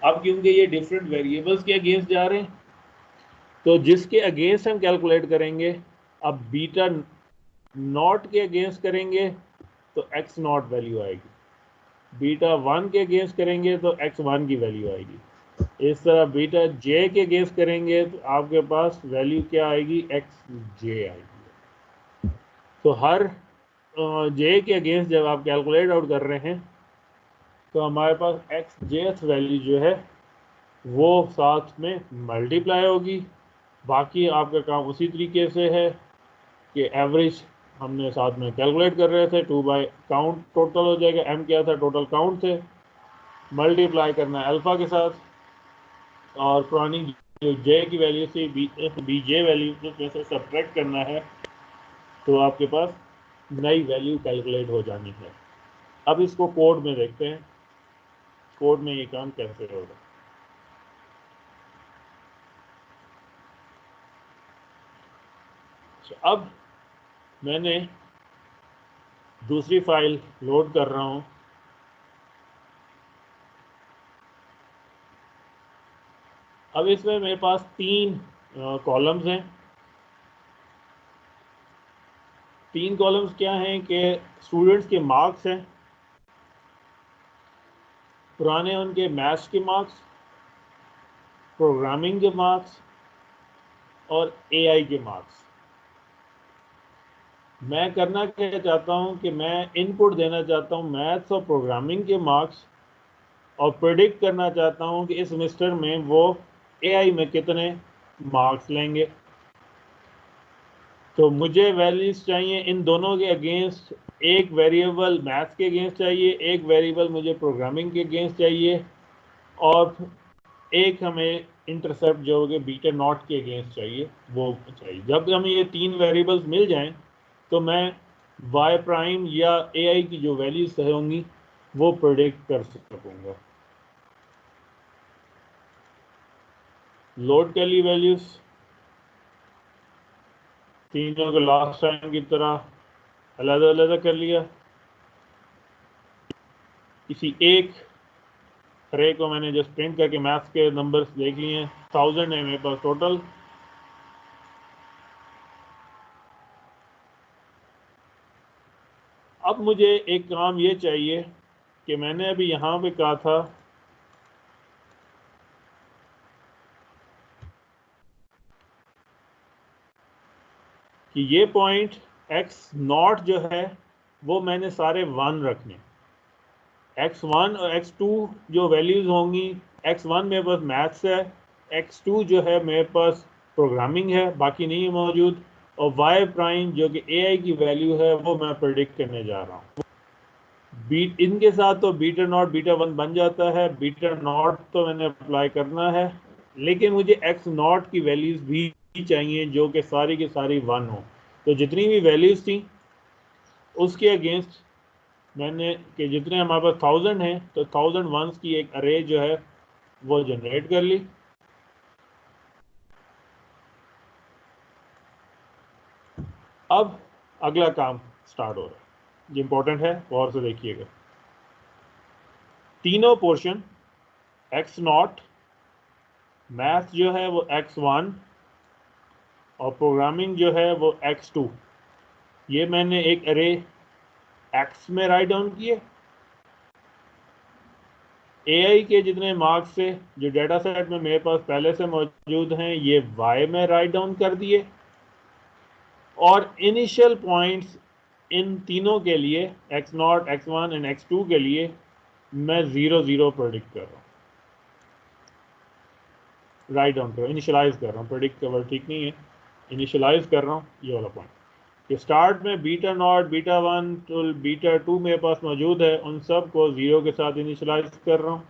[SPEAKER 1] अब क्योंकि ये डिफरेंट वेरिएबल्स के अगेंस्ट जा रहे हैं तो जिसके अगेंस्ट हम कैलकुलेट करेंगे, अब बीटा नॉट के अगेंस्ट करेंगे तो एक्स नॉट वैल्यू आएगी, बीटा 1 के अगेंस्ट करेंगे तो x1 की वैल्यू आएगी, इस तरह बीटा j के अगेंस्ट करेंगे तो आपके पास वैल्यू क्या आएगी, xj आएगी। तो हर j के अगेंस्ट जब आप कैलकुलेट आउट कर रहे हैं तो हमारे पास xjth वैल्यू जो है वो साथ में मल्टीप्लाई होगी। बाकी आपका काम उसी तरीके से है कि एवरेज हमने साथ में कैलकुलेट कर रहे थे, 2 बाई काउंट टोटल हो जाएगा, m क्या था टोटल काउंट थे, मल्टीप्लाई करना है अल्फ़ा के साथ और पुरानी जो j की वैल्यू थी बी जे वैल्यू उसमें से सब्ट्रैक्ट करना है तो आपके पास नई वैल्यू कैलकुलेट हो जानी है। अब इसको कोड में देखते हैं, कोड में ये काम कैसे होगा। अब मैंने दूसरी फाइल लोड कर रहा हूँ। अब इसमें मेरे पास 3 कॉलम्स हैं। 3 कॉलम्स क्या हैं कि स्टूडेंट्स के मार्क्स हैं, पुराने उनके मैथ्स के मार्क्स, प्रोग्रामिंग के मार्क्स और एआई के मार्क्स। मैं करना क्या चाहता हूं कि मैं इनपुट देना चाहता हूं मैथ्स और प्रोग्रामिंग के मार्क्स, और प्रेडिक्ट करना चाहता हूं कि इस सेमेस्टर में वो एआई में कितने मार्क्स लेंगे। तो मुझे वैल्यूज चाहिए इन दोनों के अगेंस्ट। एक वेरिएबल मैथ्स के अगेंस्ट चाहिए, एक वेरिएबल मुझे प्रोग्रामिंग के अगेंस्ट चाहिए, और एक हमें इंटरसेप्ट जो कि बीटा नॉट के अगेंस्ट चाहिए, वो चाहिए। जब हमें ये 3 वेरिएबल्स मिल जाएं तो मैं वाई प्राइम या एआई की जो वैल्यूज होंगी वो प्रेडिक्ट कर सकूंगा। लोड कर ली वैल्यूज, तीनों को लास्ट टाइम की तरह अलग अलग कर लिया। किसी एक अरे को मैंने जस्ट प्रिंट करके मैथ्स के नंबर्स देख लिए हैं, 1000 है मेरे पास टोटल। अब मुझे एक काम ये चाहिए कि मैंने अभी यहाँ पे कहा था कि ये पॉइंट एक्स नॉट जो है वो मैंने सारे 1 रखने। x1 और x2 जो वैल्यूज होंगी, x1 मेरे पास मैथ्स है, x2 जो है मेरे पास प्रोग्रामिंग है, बाकी नहीं है मौजूद, और y प्राइम जो कि ai की वैल्यू है वो मैं प्रेडिक्ट करने जा रहा हूँ। बीट इनके साथ तो बीटा नॉट बीटा 1 बन जाता है, बीटा नॉट तो मैंने अप्लाई करना है, लेकिन मुझे एक्स नॉट की वैल्यूज भी चाहिए जो कि सारी की सारी 1 हो। तो जितनी भी वैल्यूज थी उसके अगेंस्ट मैंने कि जितने हमारे पास 1000 हैं तो 1000 वंस की एक अरे जो है वो जनरेट कर ली। अब अगला काम स्टार्ट हो रहा है, ये इंपॉर्टेंट है, गौर से देखिएगा। तीनों पोर्शन एक्स नॉट, मैथ जो है वो x1 और प्रोग्रामिंग जो है वो x2, ये मैंने एक अरे x में राइट डाउन किए। एआई के जितने मार्क्स से जो डेटा सेट में मेरे पास पहले से मौजूद हैं ये y में राइट डाउन कर दिए, और इनिशियल पॉइंट्स इन तीनों के लिए x0, x1 एंड x2 के लिए मैं 0 0 प्रेडिक्ट कर रहा हूँ, राइट डाउन कर रहा हूँ, इनिशियलाइज कर रहा हूँ। प्रेडिक्ट का वर्ड ठीक नहीं है, इनिशियलाइज कर रहा हूँ ये वाला पॉइंट कि स्टार्ट में beta not beta 1 to beta 2 मेरे पास मौजूद है, उन सब को 0 के साथ इनिशियलाइज कर रहा हूँ।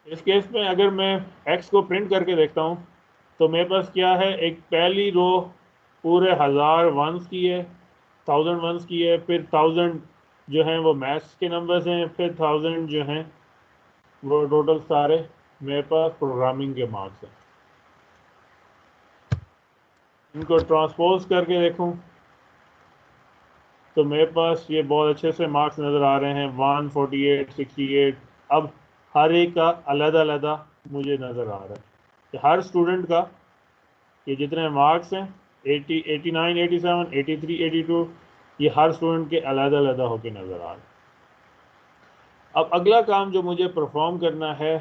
[SPEAKER 1] इस केस में अगर मैं x को प्रिंट करके देखता हूँ तो मेरे पास क्या है, एक पहली रो पूरे 1000 वंस की है, 1000 वंस की है, फिर 1000 जो हैं वो मैथ्स के नंबर्स हैं, फिर 1000 जो हैं वो टोटल सारे मेरे पास प्रोग्रामिंग के मार्क्स हैं। इनको ट्रांसपोज करके देखूं तो मेरे पास ये बहुत अच्छे से मार्क्स नज़र आ रहे हैं, 148, 68। अब हर एक का अलग अलग मुझे नज़र आ रहा है कि हर स्टूडेंट का ये जितने मार्क्स हैं 80, 89, 87, 83, 82, ये हर स्टूडेंट के अलग अलग होके नज़र आ रहे हैं। अब अगला काम जो मुझे परफॉर्म करना है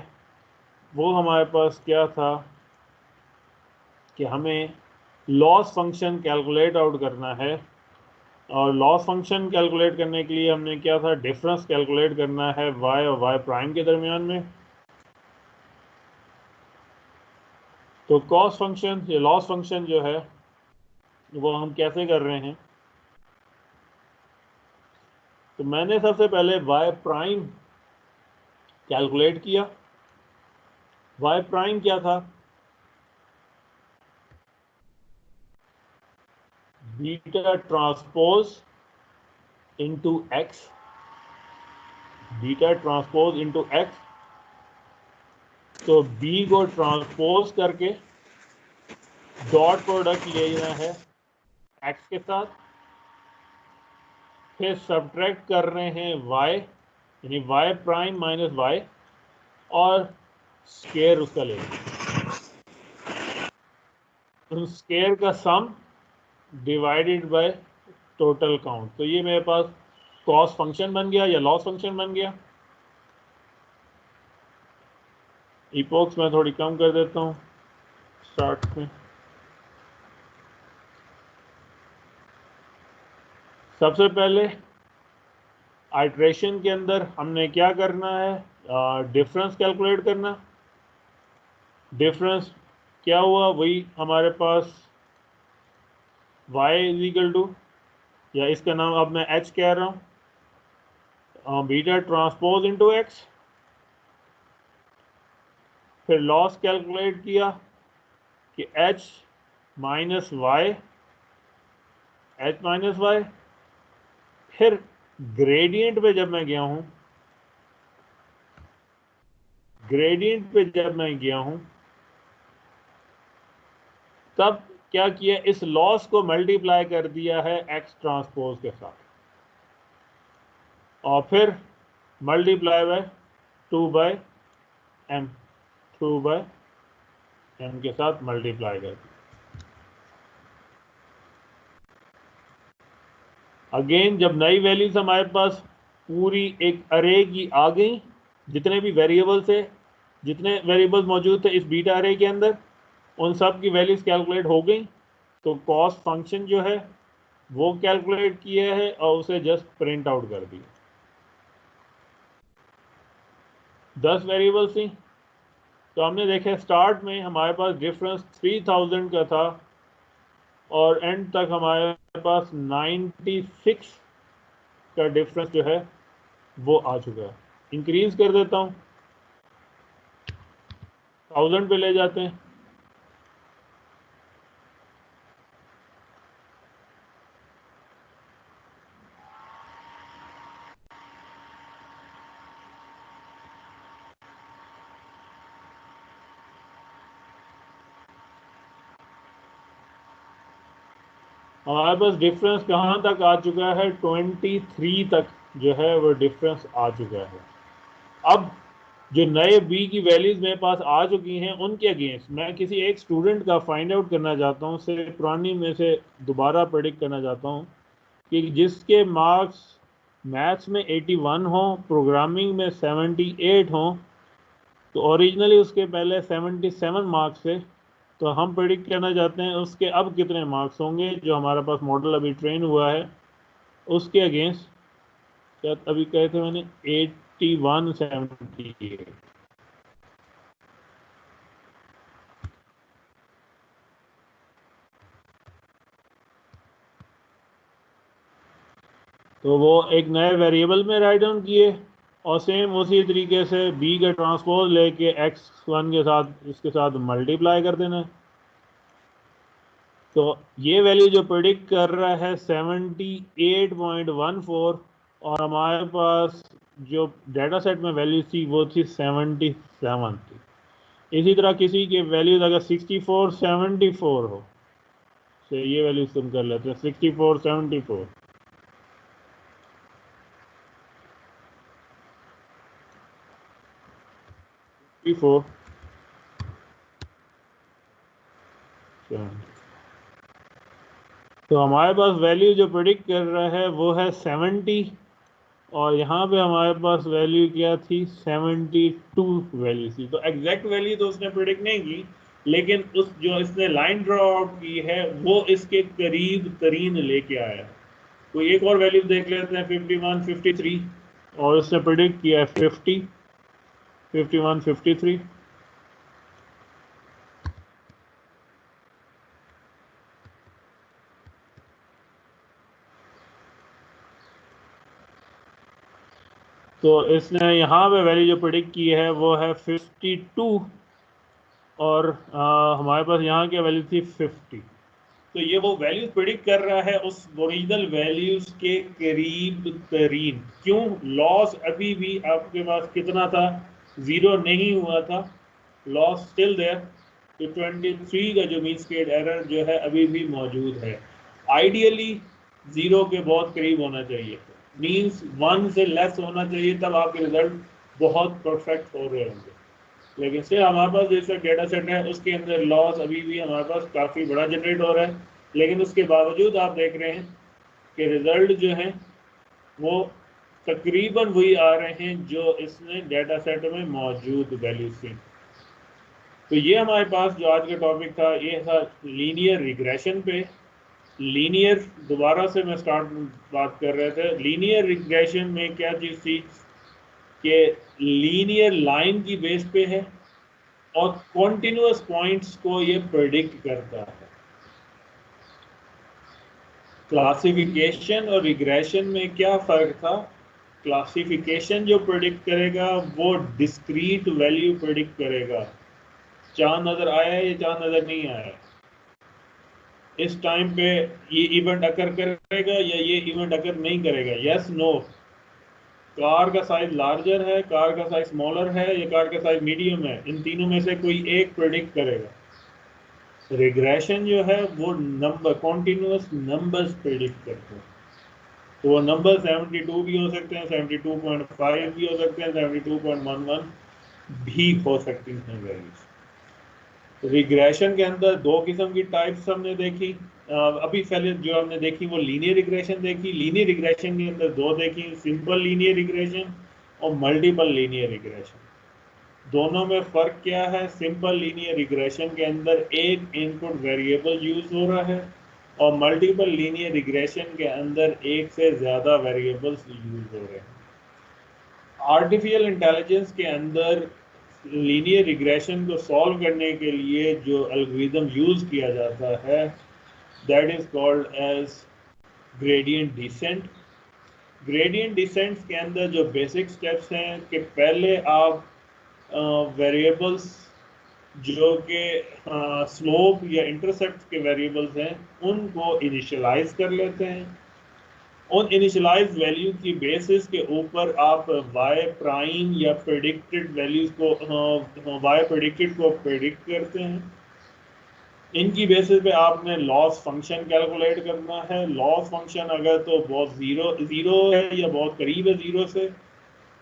[SPEAKER 1] वो हमारे पास क्या था कि हमें लॉस फंक्शन कैलकुलेट आउट करना है, और लॉस फंक्शन कैलकुलेट करने के लिए हमने क्या था, डिफरेंस कैलकुलेट करना है y और y प्राइम के दरमियान में। तो कॉस फंक्शन या लॉस फंक्शन जो है वो हम कैसे कर रहे हैं, तो मैंने सबसे पहले y प्राइम कैलकुलेट किया। y प्राइम क्या था, beta transpose into x, beta transpose into x, तो बी को ट्रांसपोज करके डॉट प्रोडक्ट लेना है एक्स के साथ, फिर सब्ट्रैक्ट कर रहे हैं वाई, यानी वाई प्राइम माइनस वाई, और स्केयर उसका लेंगे। तो स्केयर का सम डिवाइडेड बाय टोटल काउंट। तो ये मेरे पास कॉस्ट फंक्शन बन गया या लॉस फंक्शन बन गया। इपोक्स मैं थोड़ी कम कर देता हूँ स्टार्ट में। सबसे पहले आइट्रेशन के अंदर हमने क्या करना है, डिफरेंस कैलकुलेट करना। डिफरेंस क्या हुआ, वही हमारे पास y इज इक्वल टू, या इसका नाम अब मैं h कह रहा हूँ, बीटा ट्रांसपोज इनटू x। फिर लॉस कैलकुलेट किया कि h माइनस वाई, फिर ग्रेडियंट पे जब मैं गया हूं तब क्या किया, इस लॉस को मल्टीप्लाई कर दिया है x ट्रांसपोज के साथ, और फिर मल्टीप्लाई बाय 2/m के साथ मल्टीप्लाई कर दिया। अगेन जब नई वैल्यूज हमारे पास पूरी एक अरे की आ गई, जितने भी वेरिएबल्स थे, जितने वेरिएबल्स मौजूद थे इस बीटा अरे के अंदर, उन सब की वैल्यूज कैलकुलेट हो गई। तो कॉस्ट फंक्शन जो है वो कैलकुलेट किया है और उसे जस्ट प्रिंट आउट कर दिया। 10 वेरिएबल्स थी, तो हमने देखे स्टार्ट में हमारे पास डिफरेंस 3000 का था और एंड तक हमारे पास 96 का डिफरेंस जो है वो आ चुका है। इंक्रीज कर देता हूँ, 1000 पे ले जाते हैं। हमारे पास डिफरेंस कहाँ तक आ चुका है, 23 तक जो है वो डिफरेंस आ चुका है। अब जो नए बी की वैल्यूज मेरे पास आ चुकी हैं उनके अगेंस्ट मैं किसी एक स्टूडेंट का फाइंड आउट करना चाहता हूँ, से पुरानी में से दोबारा प्रेडिक्ट करना चाहता हूँ कि जिसके मार्क्स मैथ्स में 81 हो, प्रोग्रामिंग में 78 हो, तो ओरिजिनली उसके पहले 77 मार्क्स थे, तो हम प्रेडिक्ट करना चाहते हैं उसके अब कितने मार्क्स होंगे जो हमारा पास मॉडल अभी ट्रेन हुआ है उसके अगेंस्ट। क्या अभी कहे थे मैंने 81 78। तो वो एक नए वेरिएबल में राइट डाउन किए और सेम उसी तरीके से b का ट्रांसपोज लेके x1 के साथ इसके साथ मल्टीप्लाई कर देना है। तो ये वैल्यू जो प्रेडिक्ट कर रहा है 78.14, और हमारे पास जो डाटा सेट में वैल्यू थी वो थी 77 थी। इसी तरह किसी के वैल्यूज अगर 64 74 हो, तो ये वैल्यूज तुम कर लेते हैं 64 74। तो हमारे पास वैल्यू जो प्रेडिक्ट कर रहा है वो है 70, और यहाँ पे हमारे पास वैल्यू क्या थी, 72 वैल्यू थी। तो एग्जैक्ट वैल्यू तो उसने प्रेडिक्ट नहीं की, लेकिन उस जो इसने लाइन ड्रॉ आउट की है वो इसके करीब तरीन लेके आया है। कोई एक और वैल्यू देख लेते हैं, 51 53, और उसने प्रेडिक्ट किया है 50 51 53। तो इसने यहाँ पे वैल्यू जो प्रेडिक्ट की है वो है 52, और हमारे पास यहाँ की वैल्यू थी 50। तो ये वो वैल्यूज प्रेडिक्ट कर रहा है उस ओरिजिनल वैल्यूज के करीब तरीन। क्यों, लॉस अभी भी आपके पास कितना था, 0 नहीं हुआ था, लॉस स्टिल देयर, तो 23 का जो मीन स्क्वेयर्ड एरर जो है अभी भी मौजूद है। आइडियली 0 के बहुत करीब होना चाहिए, मीन्स 1 से लेस होना चाहिए, तब आपके रिजल्ट बहुत परफेक्ट हो रहे होंगे। लेकिन से हमारे पास जैसा डेटा सेट है उसके अंदर लॉस अभी भी हमारे पास काफ़ी बड़ा जनरेट हो रहा है, लेकिन उसके बावजूद आप देख रहे हैं कि रिजल्ट जो है वो तकरीबन वही आ रहे हैं जो इसने डेटा सेट में मौजूद वैल्यूज थी। तो ये हमारे पास जो आज का टॉपिक था ये था लीनियर रिग्रेशन पे। लीनियर दोबारा से मैं बात कर रहे थे, लीनियर रिग्रेशन में क्या चीज़ थी कि लीनियर लाइन की बेस पे है और कॉन्टिन्यूस पॉइंट्स को ये प्रेडिक्ट करता है। क्लासिफिकेशन और रिग्रेशन में क्या फ़र्क था? क्लासिफिकेशन जो प्रेडिक्ट करेगा वो डिस्क्रीट वैल्यू प्रेडिक्ट करेगा, चांद नज़र आया है या चांद नज़र नहीं आया है, इस टाइम पे ये इवेंट अकर करेगा या ये इवेंट अकर नहीं करेगा, यस नो। कार का साइज लार्जर है, कार का साइज स्मॉलर है या कार का साइज मीडियम है, इन तीनों में से कोई एक प्रेडिक्ट करेगा। रिग्रेशन जो है वो नंबर, कॉन्टिन्यूस नंबर्स प्रेडिक्ट करते हैं। तो वो नंबर 72 भी हो सकते हैं, 72.5 भी हो सकते हैं, 72.11 भी हो सकती हैं वैल्यूज। रिग्रेशन के अंदर दो किस्म की टाइप्स हमने देखी, अभी पहले जो हमने देखी वो लीनियर रिग्रेशन देखी। लीनियर रिग्रेशन के अंदर दो देखी, सिंपल लीनियर रिग्रेशन और मल्टीपल लीनियर रिग्रेशन। दोनों में फ़र्क क्या है? सिंपल लीनियर रिग्रेशन के अंदर एक इनपुट वेरिएबल यूज हो रहा है और मल्टीपल लीनियर रिग्रेशन के अंदर एक से ज़्यादा वेरिएबल्स यूज हो रहे हैं। आर्टिफिशियल इंटेलिजेंस के अंदर लीनियर रिग्रेशन को सॉल्व करने के लिए जो एल्गोरिथम यूज़ किया जाता है that is called as gradient descent. Gradient descent के अंदर जो बेसिक स्टेप्स हैं कि पहले आप वेरिएबल्स जो कि स्लोप या इंटरसेप्ट के वेरिएबल्स हैं उनको इनिशियलाइज कर लेते हैं। उन इनिशियलाइज वैल्यू की बेसिस के ऊपर आप वाई प्राइम या प्रेडिक्टेड वैल्यूज को वाई प्रेडिक्टेड को प्रेडिक्ट करते हैं। इनकी बेसिस पे आपने लॉस फंक्शन कैलकुलेट करना है। लॉस फंक्शन अगर तो बहुत ज़ीरो है या बहुत करीब है ज़ीरो से,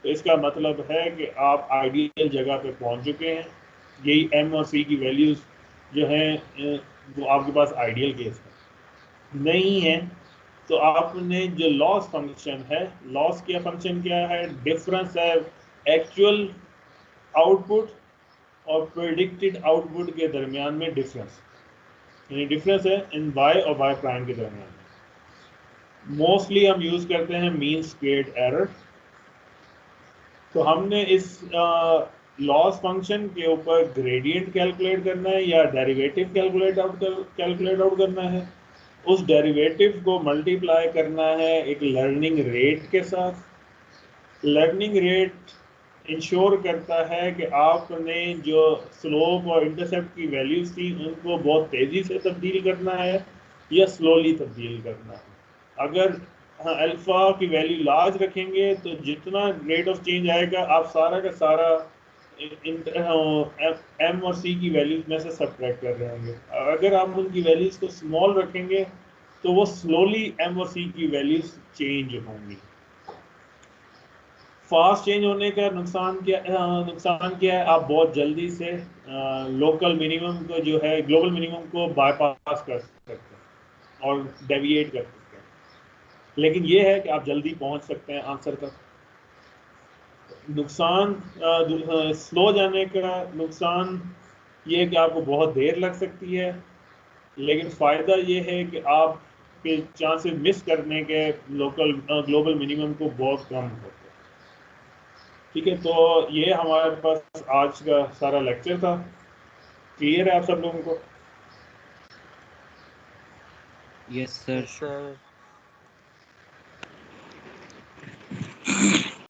[SPEAKER 1] तो इसका मतलब है कि आप आइडियल जगह पे पहुंच चुके हैं। यही एम और सी की वैल्यूज़ जो हैं वो आपके पास आइडियल केस है। नहीं है तो आपने जो लॉस फंक्शन है, लॉस का फंक्शन क्या है? डिफरेंस है एक्चुअल आउटपुट और प्रेडिक्टेड आउटपुट के दरमियान में डिफरेंस, यानी डिफरेंस है इन वाई और वाई प्राइम के दरमियान। मोस्टली हम यूज़ करते हैं मीन स्क्वेयर्ड एरर। तो हमने इस लॉस फंक्शन के ऊपर ग्रेडियंट कैलकुलेट करना है या डेरिवेटिव कैलकुलेट आउट करना है। उस डेरिवेटिव को मल्टीप्लाई करना है एक लर्निंग रेट के साथ। लर्निंग रेट इंश्योर करता है कि आपने जो स्लोप और इंटरसेप्ट की वैल्यूज थी उनको बहुत तेज़ी से तब्दील करना है या स्लोली तब्दील करना है। अगर अल्फ़ा की वैल्यू लार्ज रखेंगे तो जितना रेट ऑफ चेंज आएगा आप सारा का सारा एम और सी की वैल्यूज में से सब्ट्रैक्ट कर रहे होंगे। अगर आप उनकी वैल्यूज को स्मॉल रखेंगे तो वो स्लोली एम और सी की वैल्यूज चेंज होंगी। फास्ट चेंज होने का नुकसान क्या है? आप बहुत जल्दी से लोकल मिनिमम को जो है ग्लोबल मिनिमम को बाईपास कर सकते हैं और डेविएट कर सकते हैं, लेकिन ये है कि आप जल्दी पहुंच सकते हैं आंसर तक। नुकसान स्लो जाने का नुकसान ये है कि आपको बहुत देर लग सकती है, लेकिन फ़ायदा ये है कि आप के चांसेस मिस करने के लोकल ग्लोबल मिनिमम को बहुत कम होते हैं। ठीक है, तो ये हमारे पास आज का सारा लेक्चर था। क्लियर है आप सब लोगों को?
[SPEAKER 4] Yes sir.
[SPEAKER 2] सर